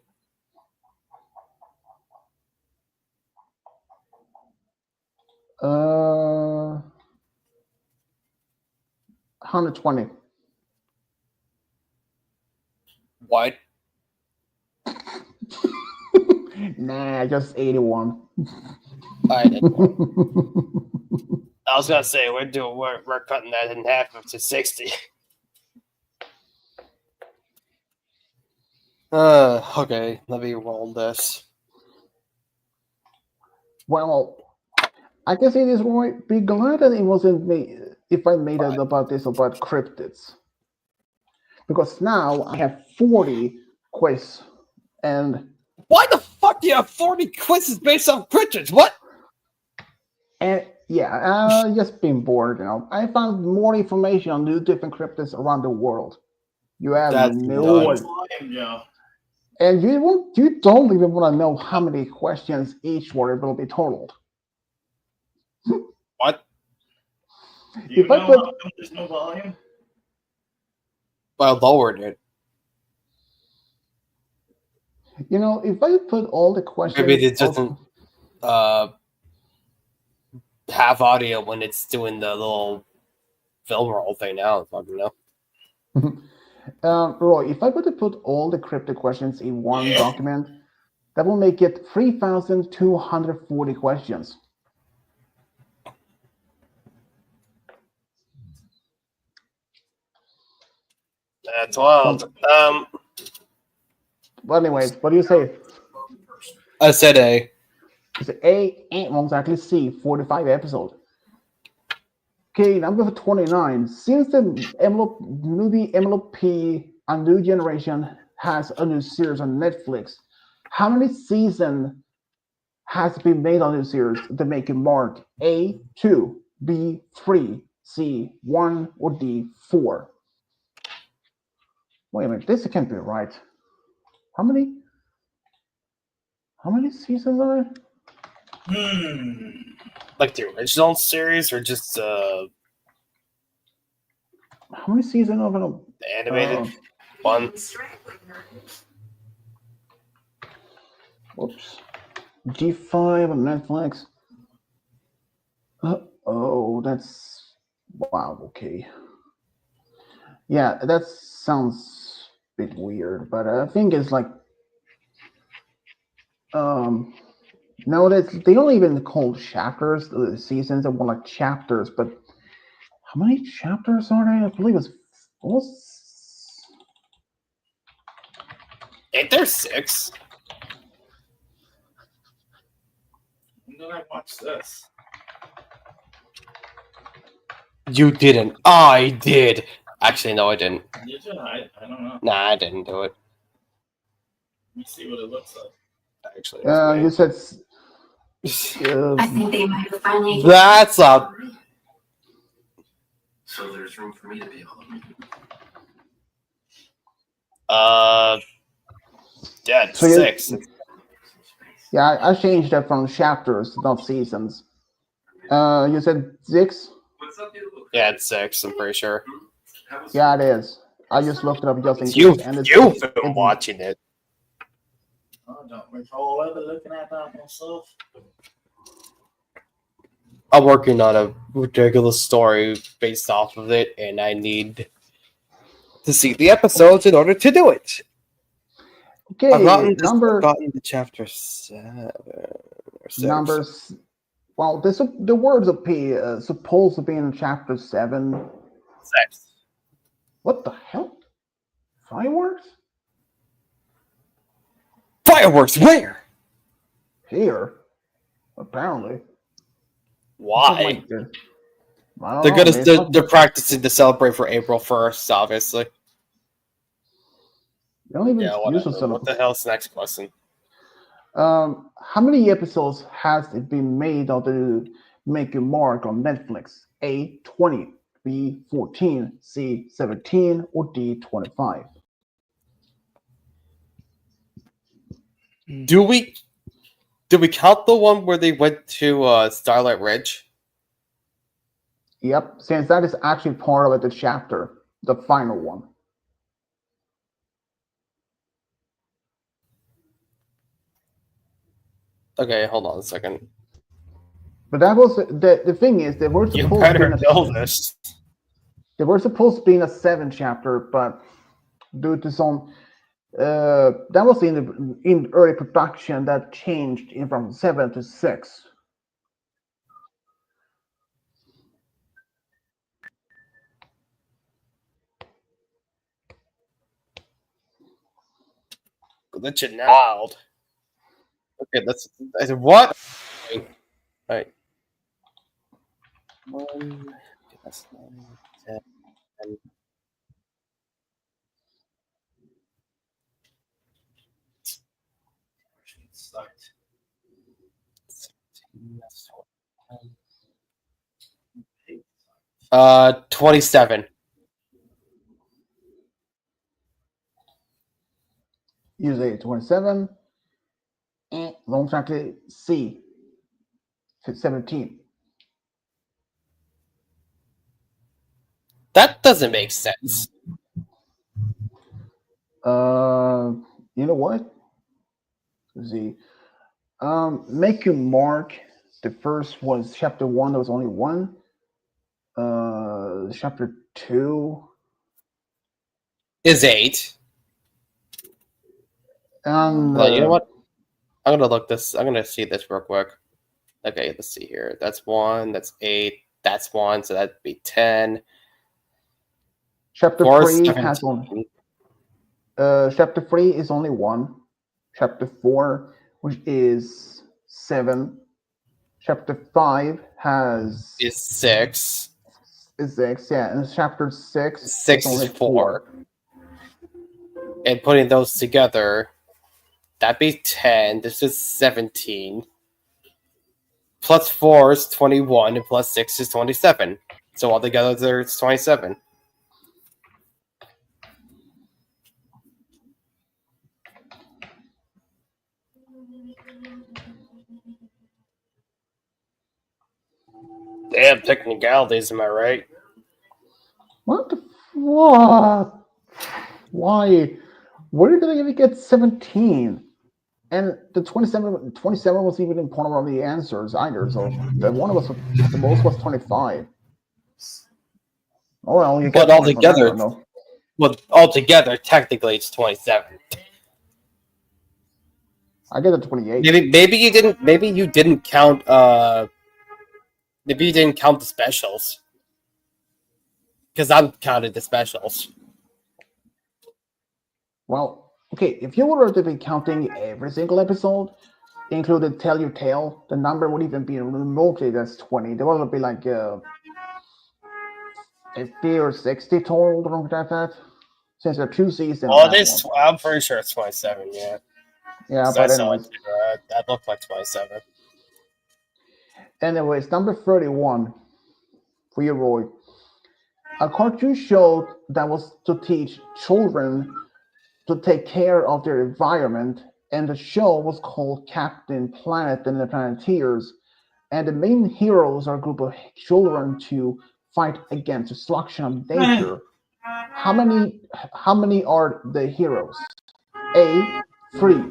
Speaker 1: Uh, 120.
Speaker 3: What?
Speaker 1: Nah, just 81.
Speaker 3: I did one.
Speaker 2: I was gonna say we're cutting that in half up to 60.
Speaker 3: Okay. Let me roll this.
Speaker 1: Well, I can say this right. Be glad that it wasn't me if I made it about cryptids. Because now I have 40 quiz and
Speaker 3: Why the fuck do you have 40 quizzes based on cryptids? What?
Speaker 1: yeah, just being bored, I found more information on new different cryptids around the world. You have
Speaker 3: That's
Speaker 1: no
Speaker 3: nuts.
Speaker 1: idea. And you don't even want to know how many questions each word will be totaled.
Speaker 3: What?
Speaker 4: Do you
Speaker 1: If I
Speaker 4: know
Speaker 1: put-
Speaker 4: how come there's no volume?
Speaker 3: I lowered it.
Speaker 1: If I put all the questions,
Speaker 3: Maybe it doesn't have audio when it's doing the little film roll thing now. I don't know.
Speaker 1: Roy, if I were to put all the cryptic questions in one document, that will make it 3,240 questions.
Speaker 2: That's wild.
Speaker 1: But anyways, what do you say?
Speaker 3: I said A.
Speaker 1: Is it A? Well, exactly C. 45 episodes. Okay, number 29. Since the movie MLP A New Generation has a new series on Netflix, how many seasons has been made on this series to make it mark A 2, B 3, C 1, or D 4? Wait a minute, this can't be right. How many seasons are there?
Speaker 2: Like the original series or just
Speaker 1: How many seasons of
Speaker 2: the animated one?
Speaker 1: Whoops. G5 on Netflix. Oh, that's wow. Okay. Yeah, that sounds a bit weird, but I think it's like no, they don't even call chapters the seasons. They're more like chapters. But how many chapters are there? I believe it's
Speaker 2: Ain't there 6?
Speaker 4: When did I watch this?
Speaker 3: You didn't. I did. Actually, no, I didn't.
Speaker 4: Did you? I don't know.
Speaker 3: Nah, I didn't do it.
Speaker 4: Let me see what it looks like.
Speaker 3: Actually,
Speaker 1: you said.
Speaker 5: I think they might have finally.
Speaker 3: That's loud.
Speaker 5: So there's room for me to be all of
Speaker 2: Yeah,
Speaker 1: So
Speaker 2: 6.
Speaker 1: Yeah, I changed that from chapters, not seasons. You said 6?
Speaker 2: Yeah, it's 6. I'm pretty sure.
Speaker 1: Yeah, it is. I just looked it up just in
Speaker 2: You've
Speaker 1: case. And
Speaker 2: been watching it.
Speaker 4: I don't recall ever looking at that myself.
Speaker 3: I'm working on a ridiculous story based off of it, and I need to see the episodes in order to do it.
Speaker 1: Okay,
Speaker 3: I've gotten
Speaker 1: number
Speaker 3: to chapter 7 or 6.
Speaker 1: number Well, the words appear supposed to be in chapter 7.
Speaker 2: 6.
Speaker 1: What the hell? Fireworks?
Speaker 3: Fireworks where?
Speaker 1: Here? Apparently.
Speaker 2: Why?
Speaker 1: I don't
Speaker 3: They're
Speaker 1: know.
Speaker 3: gonna they're practicing to celebrate for April 1st, obviously.
Speaker 1: They don't even
Speaker 2: Yeah,
Speaker 1: use
Speaker 2: whatever. What the hell's the next question?
Speaker 1: How many episodes has it been made of the Make Your Mark on Netflix? A 20, B 14, C 17, or D 25?
Speaker 3: Do we count the one where they went to Starlight Ridge?
Speaker 1: Yep, since that is actually part of the chapter, the final one.
Speaker 3: Okay, hold on a second.
Speaker 1: But that was the thing is they were
Speaker 2: You
Speaker 1: supposed to be
Speaker 2: better know this.
Speaker 1: they were supposed to be in a 7 chapter, but due to some that was in early production that changed in from 7 to 6.
Speaker 2: Glitching wild.
Speaker 3: Okay, I said what? All right. 1, that's 9, 10, 11,
Speaker 2: Sucked.
Speaker 3: 17, that's 27.
Speaker 1: Usually 27. Long exactly C 17.
Speaker 3: That doesn't make sense.
Speaker 1: You know what? Let's see. Make Your Mark. The first was chapter 1. There was only one. Chapter 2
Speaker 3: Is 8.
Speaker 1: and
Speaker 3: You know what? I'm gonna see this real quick. Okay, let's see here. That's 1, that's 8, that's 1, so that'd be 10.
Speaker 1: chapter
Speaker 3: 4 is
Speaker 1: 3
Speaker 3: 17.
Speaker 1: has only. Chapter 3 is only one. Chapter 4, which is 7. Chapter 5 has
Speaker 3: Is 6.
Speaker 1: is 6. Yeah, and chapter 6
Speaker 3: 6
Speaker 1: is only
Speaker 3: is 4. And putting those together, that'd be 10. This is 17. Plus 4 is 21, and plus 6 is 27. So altogether, there's 27.
Speaker 2: Damn technicalities, am I right?
Speaker 1: What the what? Why? Where did they even get 17? And the 27 was even in part of the answers either. So the one was the most was 25. Oh well, you get
Speaker 3: But
Speaker 1: points for that
Speaker 3: altogether,
Speaker 1: one, though.
Speaker 3: technically, it's 27.
Speaker 1: I get a 28.
Speaker 3: Maybe you didn't. Maybe you didn't count. Maybe you didn't count the specials. Because I'm counted the specials.
Speaker 1: Well, okay, if you were to be counting every single episode, including Tell Your Tale, the number would even be remotely that's 20. There would be like 50 or 60 total, something like that. Since there are 2 seasons.
Speaker 2: Well, it is. I'm pretty sure it's 27. Yeah.
Speaker 1: Yeah,
Speaker 2: I
Speaker 1: but
Speaker 2: saw
Speaker 1: anyways.
Speaker 2: it. That looked like 27.
Speaker 1: Anyways, number 31 for you, Roy. A cartoon show that was to teach children to take care of their environment, and the show was called Captain Planet and the Planeteers. And the main heroes are a group of children to fight against destruction of nature. How many are the heroes? A 3,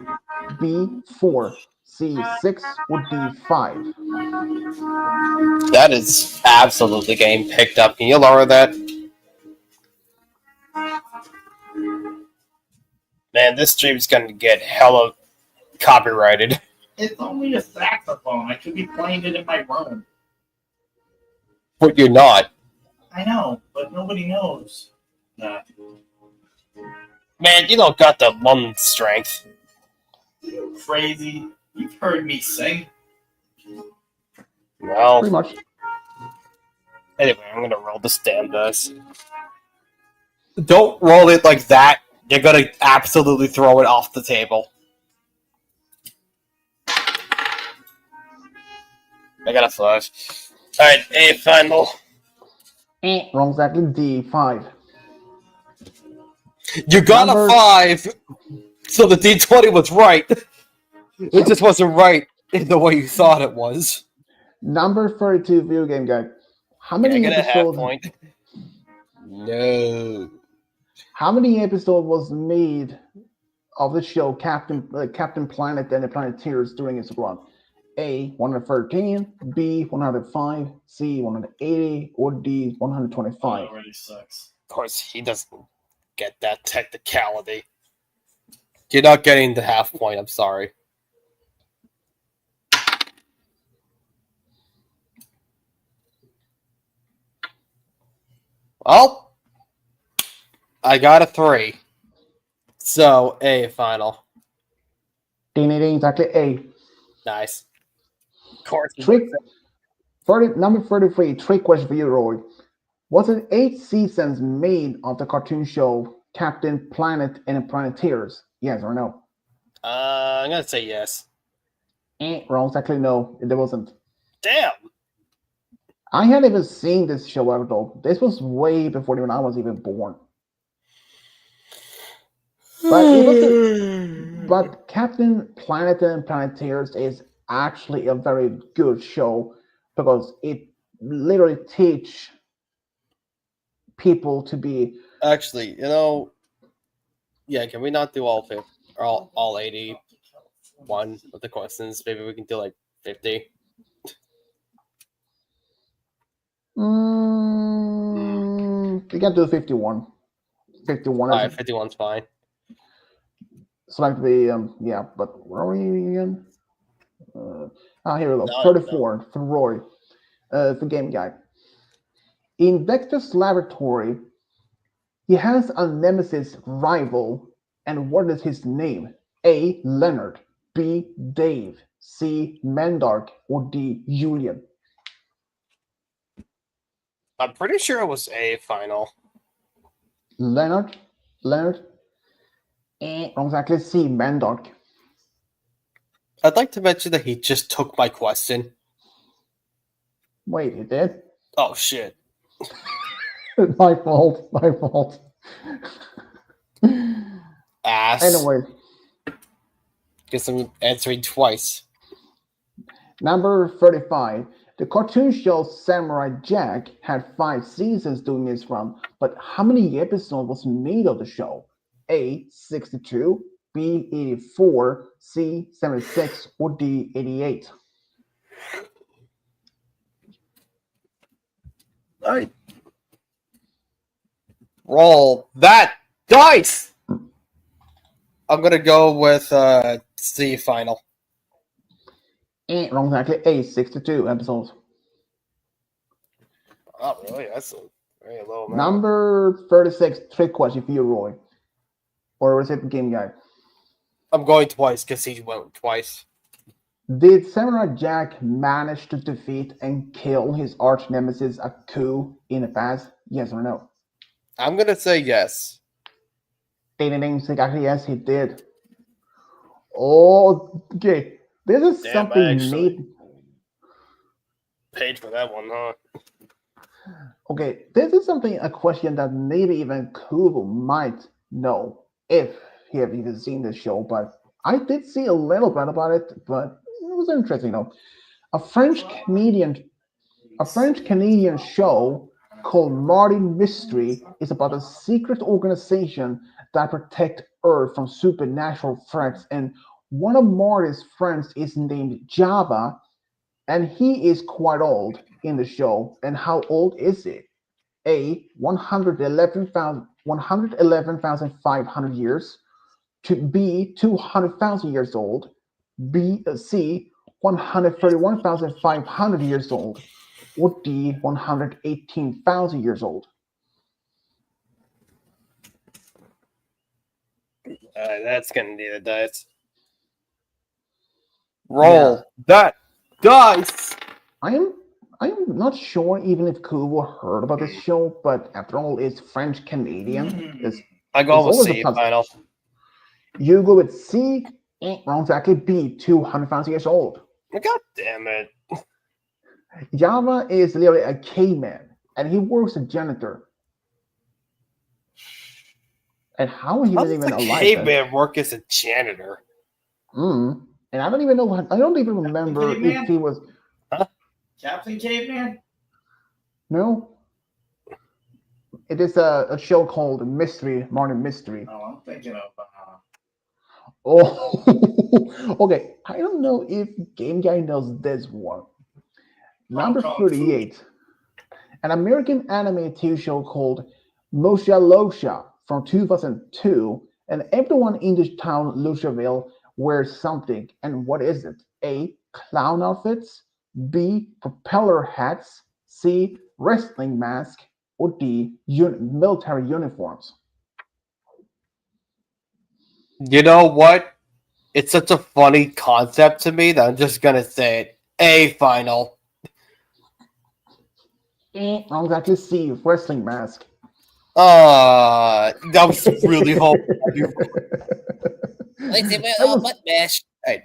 Speaker 1: B 4, C 6, or D 5?
Speaker 3: That is absolutely getting picked up. Can you lower that?
Speaker 2: Man, this stream's gonna get hella copyrighted.
Speaker 4: It's only a saxophone. I should be playing it in my room.
Speaker 3: But you're not.
Speaker 4: I know, but nobody knows. Nah.
Speaker 2: Man, you don't got the lung strength.
Speaker 4: You crazy. You've heard me sing.
Speaker 2: Well,
Speaker 1: Pretty much.
Speaker 2: anyway, I'm gonna roll this damn dice.
Speaker 3: Don't roll it like that. You're gonna absolutely throw it off the table.
Speaker 2: I got a flash. Alright, A final.
Speaker 1: Wrong, exactly. D5.
Speaker 3: You got
Speaker 1: Number-
Speaker 3: a 5, so the D20 was right. It just wasn't right in the way you thought it was.
Speaker 1: Number 32 video game guy. How
Speaker 2: Can I
Speaker 1: many
Speaker 2: get a half
Speaker 1: episodes?
Speaker 2: point?
Speaker 3: No.
Speaker 1: How many episodes was made of the show Captain Planet and the Planeteers during its run? A 113, B 105, C 180, or D 125.
Speaker 4: That already sucks.
Speaker 2: Of course, he doesn't get that technicality.
Speaker 3: You're not getting the half point, I'm sorry. Well, I got a 3. So, A final.
Speaker 1: Ding, ding, ding, exactly. A.
Speaker 2: Nice. Of course.
Speaker 1: Trick. Number 33. Trick question for you, Roy. Was it 8 seasons made of the cartoon show Captain Planet and the Planeteers? Yes or no?
Speaker 2: I'm gonna say yes.
Speaker 1: Wrong, exactly. No, there wasn't.
Speaker 2: Damn.
Speaker 1: I hadn't even seen this show ever though. This was way before even I was even born. But it was but Captain Planet and Planeteers is actually a very good show because it literally teach people to be.
Speaker 3: Actually, yeah, can we not do all 50, or all 81 of the questions? Maybe we can do like 50.
Speaker 1: We can do 51. 51
Speaker 3: Alright, 51's fine.
Speaker 1: select the yeah, but where are we again? Here we go.
Speaker 2: No,
Speaker 1: 34 for Roy, for Game Guy. In Dexter's laboratory, he has a nemesis rival, and what is his name? A. Leonard, B. Dave, C. Mandark, or D. Julian?
Speaker 2: I'm pretty sure it was A final.
Speaker 1: Leonard, wrong, exactly. C. Mandark.
Speaker 3: I'd like to mention that he just took my question.
Speaker 1: Wait, he did?
Speaker 3: Oh shit.
Speaker 1: My fault. My fault.
Speaker 3: Ass.
Speaker 1: Anyway,
Speaker 3: Guess I'm answering twice.
Speaker 1: number 35. The cartoon show Samurai Jack had 5 seasons during its run, but how many episodes was made of the show? A. 62, B. 84, C. 76, or D. 88?
Speaker 3: Alright. Roll that dice! I'm gonna go with C final.
Speaker 1: Wrong, exactly. A. 62 episodes.
Speaker 2: Oh, really? That's a very low amount.
Speaker 1: Number 36. Trick question for you, Roy. Or was it Game Guy?
Speaker 3: I'm going twice because he went twice.
Speaker 1: Did Samurai Jack manage to defeat and kill his arch nemesis Aku in the past? Yes or no?
Speaker 3: I'm gonna say yes.
Speaker 1: Ding ding ding. Exactly, yes, he did. Oh, okay. This is
Speaker 2: Damn,
Speaker 1: something
Speaker 2: I actually
Speaker 1: neat.
Speaker 2: paid for that one, huh?
Speaker 1: Okay, this is a question that maybe even Kubo might know if he have even seen this show, but I did see a little bit about it, but it was interesting though. A French Canadian show called Martin Mystery is about a secret organization that protect Earth from supernatural threats, and one of Marty's friends is named Java, and he is quite old in the show. And how old is it? A. 111,500 years. To B. 200,000 years old. C. 131,500 years old, or D. 118,000 years old.
Speaker 2: That's gonna need a dice.
Speaker 3: Roll that dice.
Speaker 1: I am not sure even if Kubo heard about this show, but after all, it's French Canadian.
Speaker 2: I go with
Speaker 1: always
Speaker 2: C.
Speaker 1: a puzzle.
Speaker 2: Final.
Speaker 1: You go with C. Wrong, exactly. B. 200,000 years old.
Speaker 2: God damn it!
Speaker 1: Java is literally a caveman, and he works as a janitor. And how he
Speaker 2: How
Speaker 1: was
Speaker 2: does
Speaker 1: even
Speaker 2: a
Speaker 1: alive?
Speaker 2: caveman work as a janitor?
Speaker 1: And I don't even know. I don't even remember
Speaker 4: Caveman?
Speaker 1: if he was.
Speaker 4: Captain Caveman?
Speaker 1: No. It is a show called Mystery, Modern Mystery.
Speaker 4: Oh, I'm thinking of.
Speaker 1: Oh, okay. I don't know if Game Guy knows this one. Number
Speaker 4: Hong Kong
Speaker 1: 38. An American anime TV show called Mosha Losha from 2002. And everyone in this town, Luciaville, wears something. And what is it? A. Clown outfits. B. Propeller hats. C. Wrestling mask. Or D. Military uniforms.
Speaker 3: You know what? It's such a funny concept to me that I'm just gonna say it. A final.
Speaker 1: Wrong, exactly. C. Wrestling mask.
Speaker 3: That was really hard.
Speaker 2: Let's see
Speaker 1: That
Speaker 2: my
Speaker 1: was-
Speaker 2: butt mash.
Speaker 3: Hey,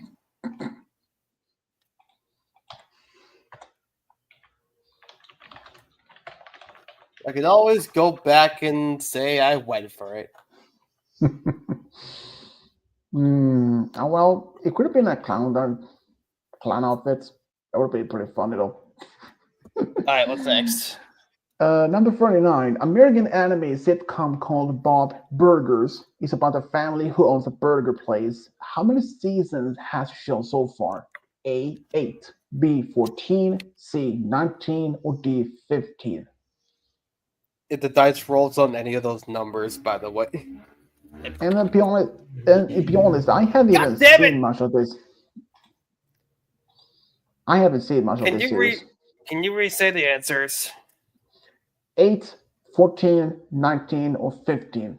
Speaker 3: I can always go back and say I went for it.
Speaker 1: Oh, well, it could have been a clown outfits. That would be pretty funny though.
Speaker 2: All right, what's next?
Speaker 1: Number 49, American anime sitcom called Bob Burgers. It's about a family who owns a burger place. How many seasons has the show so far? A, 8, B, 14, C, 19, or D, 15?
Speaker 3: If the dice rolls on any of those numbers, by the way.
Speaker 1: And to be honest, I haven't
Speaker 2: God
Speaker 1: even
Speaker 2: damn
Speaker 1: seen
Speaker 2: it!
Speaker 1: much of this. I haven't seen much of
Speaker 2: Can
Speaker 1: this
Speaker 2: you
Speaker 1: series.
Speaker 2: Can you re-say the answers?
Speaker 1: 8, 14, 19, or 15?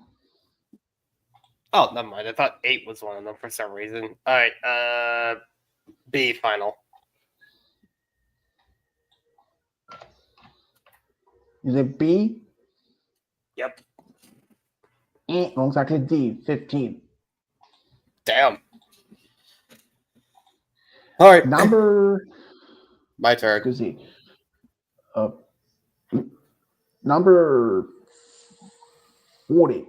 Speaker 2: Oh, never mind. I thought 8 was one of them for some reason. All right, B final.
Speaker 1: Is it B?
Speaker 2: Yep.
Speaker 1: Wrong, exactly. D, 15.
Speaker 2: Damn.
Speaker 3: All right,
Speaker 1: Number,
Speaker 3: my turn.
Speaker 1: excuse me. Number 40.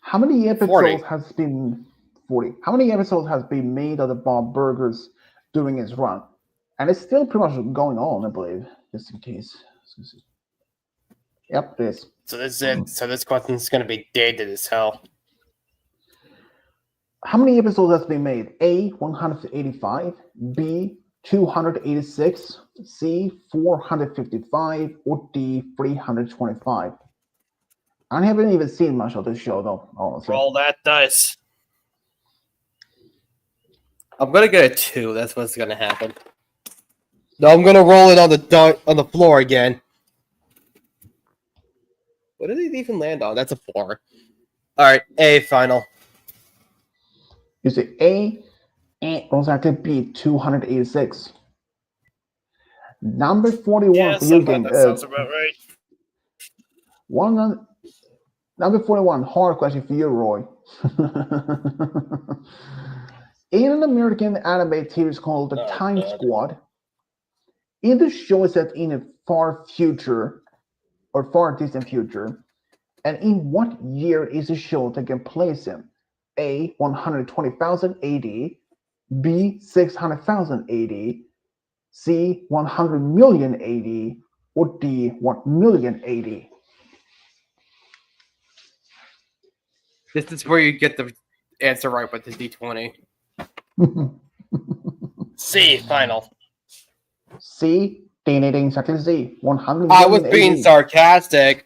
Speaker 1: How many episodes
Speaker 3: 40.
Speaker 1: has been 40? How many episodes has been made of the Bob Burgers during its run? And it's still pretty much going on, I believe, just in case. Excuse me. Yep, it is.
Speaker 2: So this is it. So this question's gonna be dated as hell.
Speaker 1: How many episodes has been made? A, 185, B, 286, C, 455, or D, 325? I haven't even seen much of this show, though, honestly.
Speaker 2: Roll that dice.
Speaker 3: I'm gonna get a 2. That's what's gonna happen. No, I'm gonna roll it on the floor again. What did it even land on? That's a 4. All right, A final.
Speaker 1: You say A, exactly B, 286. Number 41
Speaker 2: Yeah,
Speaker 1: for you
Speaker 2: somehow
Speaker 1: again.
Speaker 2: that sounds about right.
Speaker 1: Number 41, hard question for you, Roy. In an American anime series called The Time
Speaker 2: God.
Speaker 1: Squad, in the show is set in a far future or far distant future, and in what year is the show taking place in? A, 120,000 AD, B, 600,000 AD, C, 100 million AD, or D, 1 million AD?
Speaker 3: This is where you get the answer right with the D20.
Speaker 2: C final.
Speaker 1: C, ding ding ding, exactly Z, 100 million
Speaker 3: I was being
Speaker 1: AD.
Speaker 3: sarcastic.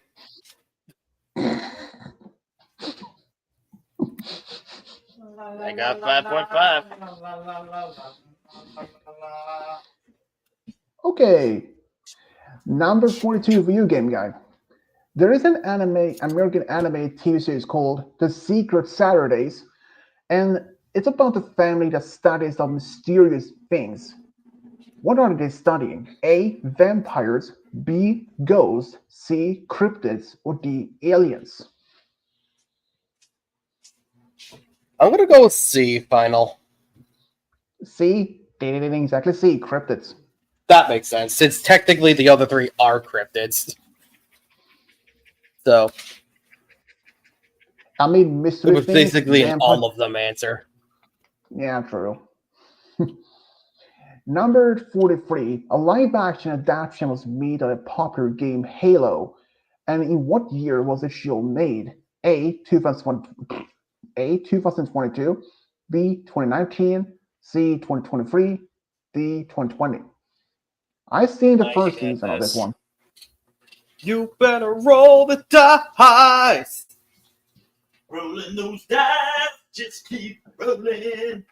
Speaker 2: I got 5.5.
Speaker 1: Okay, number 42 for you, Game Guy. There is an American anime TV series called The Secret Saturdays, and it's about a family that studies some mysterious things. What are they studying? A. Vampires. B. Ghosts. C. Cryptids. Or D. Aliens?
Speaker 3: I'm gonna go with C. Final.
Speaker 1: C. Exactly C. Cryptids.
Speaker 3: That makes sense, since technically the other three are cryptids. So
Speaker 1: I mean,
Speaker 3: it
Speaker 1: mystery
Speaker 3: was
Speaker 1: things.
Speaker 3: basically an
Speaker 1: Vampire.
Speaker 3: all of them answer.
Speaker 1: Yeah, true. Number 43. A live-action adaptation was made of a popular game Halo. And in what year was the show made? A. 2022. B. 2019. C. 2023. D. 2020. I've seen the
Speaker 2: I
Speaker 1: first
Speaker 2: get
Speaker 1: season of this
Speaker 2: this.
Speaker 1: one.
Speaker 3: You better roll the dice.
Speaker 4: Rolling those dice, just keep rolling.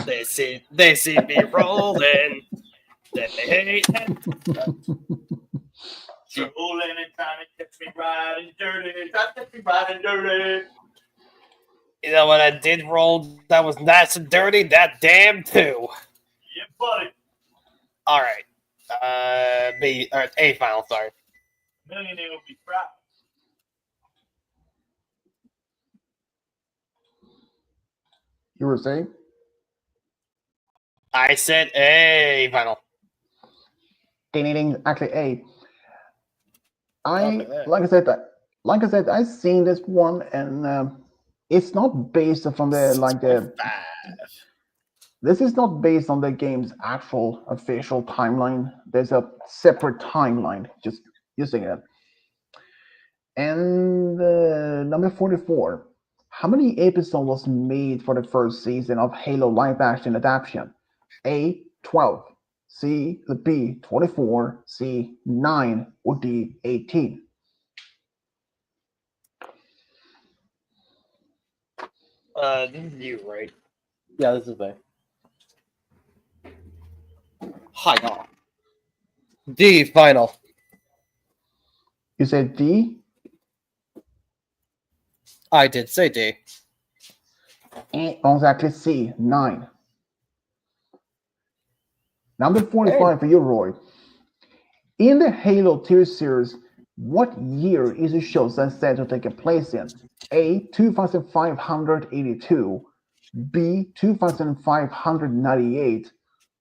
Speaker 2: They see me rolling. They hate it.
Speaker 4: Rolling and trying to catch me riding dirty. Trying to catch me riding dirty.
Speaker 2: You know what I did roll that was nice and dirty? That damn too.
Speaker 4: Yeah, buddy.
Speaker 2: All right. B or A final. Sorry.
Speaker 4: Millionaire will be proud.
Speaker 1: You were saying?
Speaker 2: I said A final.
Speaker 1: Actually, A.
Speaker 2: Okay, there.
Speaker 1: Like I said, I've seen this one, and it's not based on the. This is not based on the game's actual official timeline. There's a separate timeline, just using it. And number 44. How many episodes was made for the first season of Halo live action adaptation? A. 12. C. B. 24. C. 9. Or D. 18.
Speaker 2: This is you, right?
Speaker 3: Yeah, this is me. Hi. D. Final.
Speaker 1: You said D?
Speaker 3: I did say D.
Speaker 1: Exactly C. 9. Number 45 for you, Roy. In the Halo TV series, what year is the show set to take place in? A. 2582. B. 2598.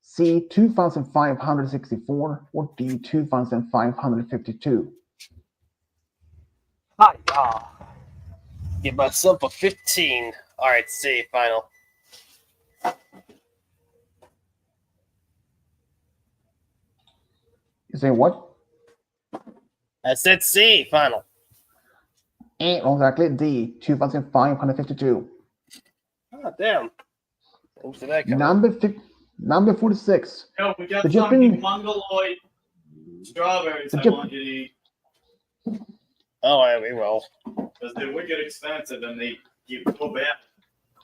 Speaker 1: C. 2564. Or D. 2552.
Speaker 2: Hi. Give myself a 15. All right. C final.
Speaker 1: You say what?
Speaker 2: I said C final.
Speaker 1: Exactly D. 2552.
Speaker 2: Oh damn. Thanks for that coming.
Speaker 1: Number 46.
Speaker 4: Yo, we got
Speaker 1: The
Speaker 4: some
Speaker 1: Japan-
Speaker 4: mongoloid strawberries
Speaker 1: The
Speaker 4: I
Speaker 1: Jap-
Speaker 4: want you to eat.
Speaker 2: Oh, yeah, we will.
Speaker 4: Because they're wicked expensive and they go bad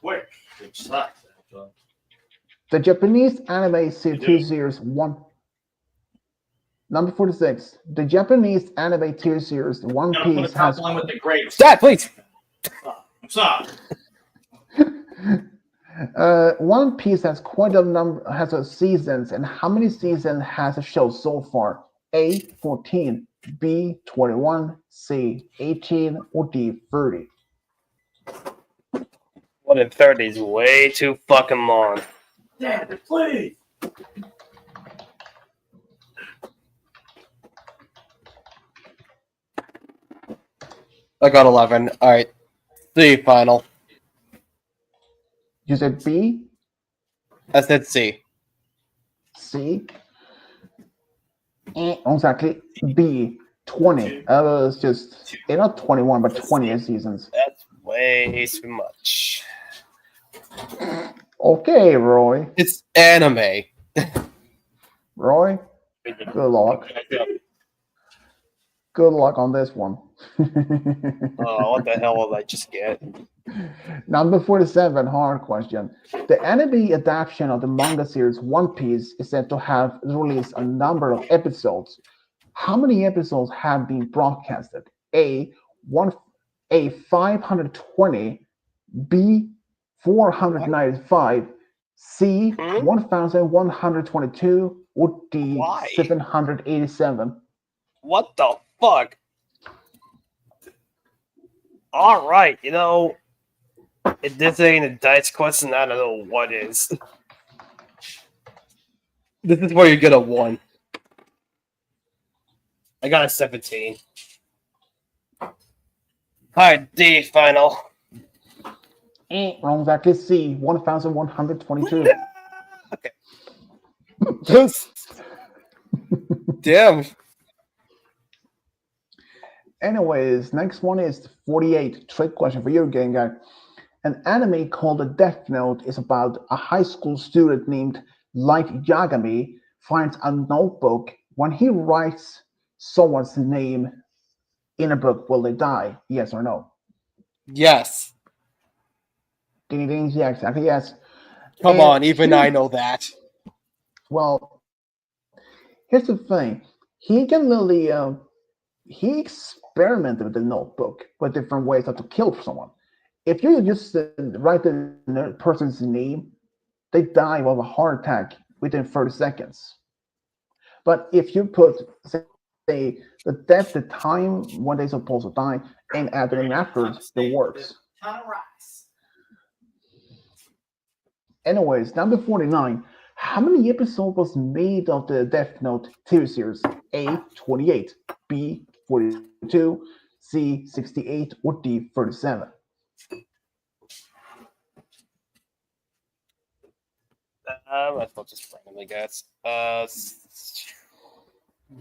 Speaker 4: quick, which sucks, actually.
Speaker 1: The Japanese anime
Speaker 4: do?
Speaker 1: series one. Number 46. The Japanese anime TV series One
Speaker 4: I'm gonna put
Speaker 1: Piece
Speaker 4: a top
Speaker 1: has
Speaker 4: one with the grapes.
Speaker 3: Dad, please.
Speaker 4: I'm sorry.
Speaker 1: One Piece has quite a number of seasons, and how many seasons has the show so far? A 14, B 21, C 18, or D 30.
Speaker 2: 1 in 30 is way too fucking long.
Speaker 4: Dad, please.
Speaker 3: I got 11. All right. C. Final.
Speaker 1: You said B,
Speaker 3: I said C.
Speaker 1: C, exactly B 20. It's just not 21, but 20 seasons.
Speaker 2: That's way too much.
Speaker 1: Okay, Roy.
Speaker 3: It's anime.
Speaker 1: Roy, good luck. Good luck on this one.
Speaker 2: Oh, what the hell did I just get?
Speaker 1: Number 47, hard question. The anime adaptation of the manga series One Piece is said to have released a number of episodes. How many episodes have been broadcasted? One A 520, B 495, C
Speaker 2: Hmm?
Speaker 1: 1122, or D
Speaker 2: Why?
Speaker 1: 787.
Speaker 2: What the fuck? All right, if this ain't a dice question, I don't know what is.
Speaker 3: This is where you get a 1.
Speaker 2: I got a 17. All right, D final.
Speaker 1: Wrong, exactly. C 1122.
Speaker 2: Okay.
Speaker 3: Damn.
Speaker 1: Anyways, next one is 48. Trick question for you again, guy. An anime called The Death Note is about a high school student named Light Yagami finds a notebook. When he writes someone's name in a book, will they die? Yes or no?
Speaker 3: Yes.
Speaker 1: Ding ding, yeah, exactly, yes.
Speaker 3: Come
Speaker 1: And
Speaker 3: on, even I know that.
Speaker 1: Well, here's the thing. He can literally, he experimented with the notebook with different ways how to kill someone. If you just write the person's name, they die of a heart attack within 30 seconds. But if you put, say, the death, the time when they're supposed to die, and add the name afterwards, it works. Anyways, number 49. How many episodes was made of the Death Note TV series? A 28, B 42, C 68, or D 37?
Speaker 2: I thought just randomly guess.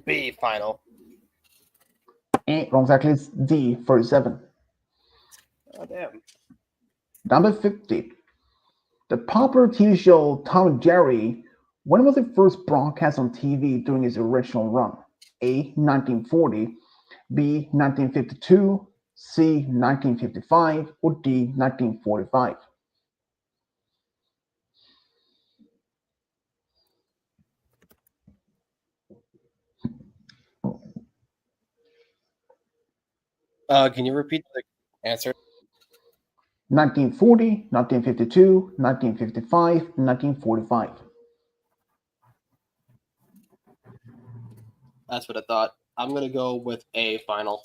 Speaker 2: B final.
Speaker 1: Wrong, exactly. It's D 37.
Speaker 2: Oh damn.
Speaker 1: Number 50. The popular TV show Tom and Jerry, when was it first broadcast on TV during its original run? A 1940, B 1952, C 1955, or D 1945?
Speaker 3: Can you repeat the answer?
Speaker 1: 1940, 1952, 1955, 1945.
Speaker 3: That's what I thought. I'm gonna go with A final.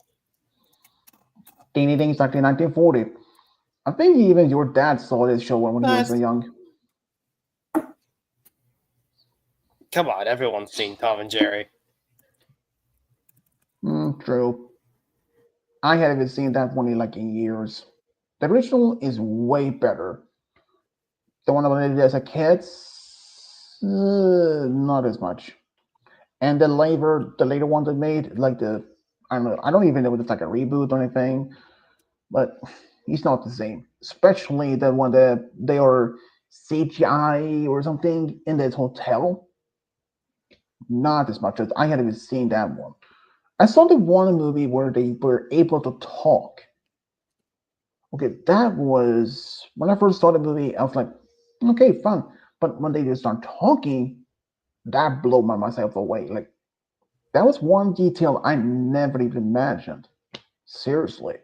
Speaker 1: Ding ding, exactly 1940. I think even your dad saw this show when he was young.
Speaker 2: Come on, everyone's seen Tom and Jerry.
Speaker 1: True. I haven't seen that one in years. The original is way better. The one I did as a kid, not as much. And the later one they made, I don't know, I don't even know if it's like a reboot or anything, but it's not the same. Especially the one that they are CGI or something in this hotel. Not as much as I hadn't even seen that one. I saw the one movie where they were able to talk. Okay, that was when I first saw the movie. I was like, okay, fun. But when they just start talking, that blew myself away. Like that was one detail I never even imagined. Seriously,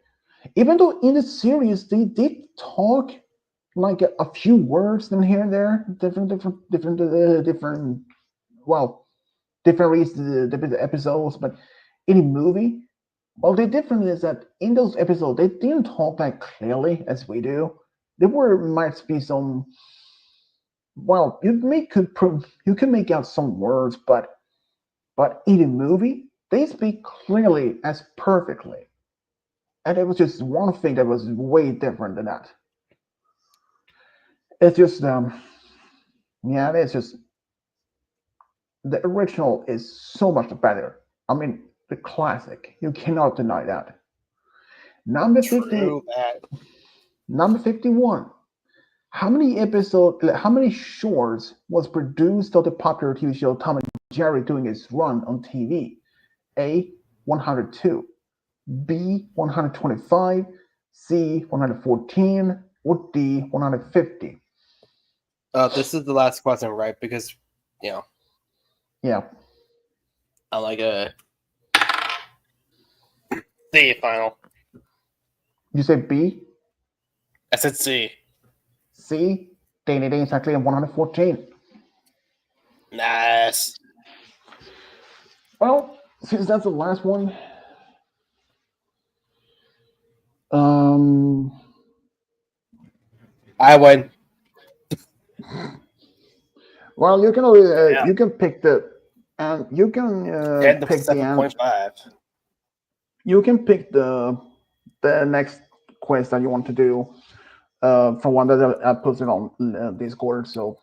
Speaker 1: even though in the series they did talk like a few words in here and there, different. Well, different reasons, different episodes, but in a movie, well, the difference is that in those episodes they didn't talk that clearly as we do. There were might be some. Well, you can make out some words, but in a movie they speak clearly as perfectly, and it was just one thing that was way different than that. It's just yeah, it's just the original is so much better. I mean, the classic. You cannot deny that. Number 50,
Speaker 3: True that.
Speaker 1: number 51. How many shorts was produced of the popular TV show Tom and Jerry during its run on TV? A 102, B 125, C, 114, or D, 150?
Speaker 3: This is the last question, right? Because,
Speaker 1: Yeah.
Speaker 3: I like a C final.
Speaker 1: You said B?
Speaker 3: I said C.
Speaker 1: C? Ding, ding, ding, exactly 114.
Speaker 3: Nice.
Speaker 1: Well, since that's the last one, um,
Speaker 3: I win.
Speaker 1: well, you can you can pick the and you can
Speaker 3: And the
Speaker 1: pick the answer.
Speaker 3: 7.5.
Speaker 1: You can pick the next quest that you want to do from one that I posted on Discord. So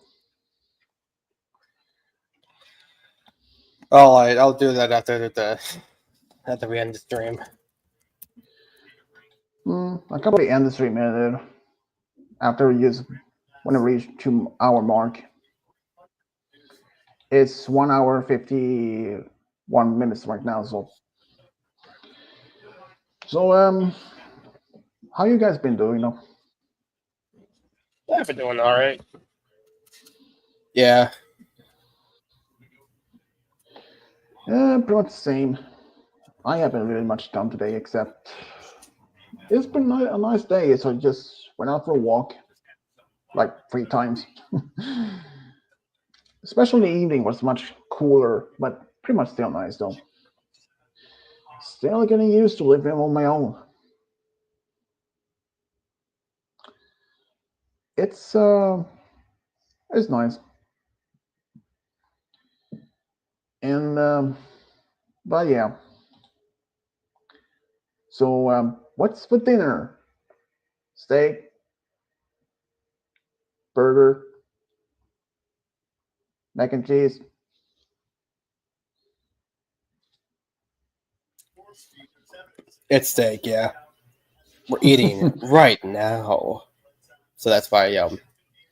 Speaker 3: All right, I'll do that after we end the stream.
Speaker 1: I can probably end the stream after we use when we reach 2 hour mark. It's 1 hour 51 minutes right now. So how you guys been doing though?
Speaker 3: I've been doing all right. Yeah.
Speaker 1: Pretty much the same. I haven't really much done today except it's been a nice day. So I just went out for a walk like 3 times. Especially in the evening was much cooler, but pretty much still nice though. Still getting used to living on my own. It's nice. And but yeah. So what's for dinner? Steak, burger, mac and cheese.
Speaker 3: It's steak, yeah. We're eating right now. So that's why yeah,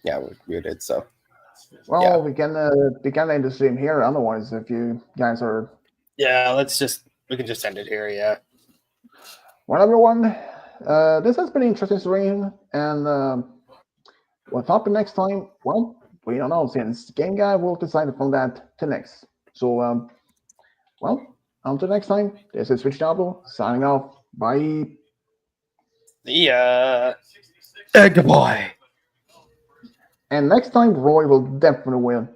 Speaker 3: we're muted, so
Speaker 1: Well,
Speaker 3: yeah.
Speaker 1: we can end the stream here. Otherwise, if you guys are
Speaker 3: Yeah, we can just end it here, yeah.
Speaker 1: well, everyone, this has been an interesting stream, and what's happening next time? Well, we don't know since Game Guy will decide from that to next. So, well, until next time, this is Rich Diablo signing off. Bye.
Speaker 3: Yeah. Goodbye.
Speaker 1: And next time, Roy will definitely win.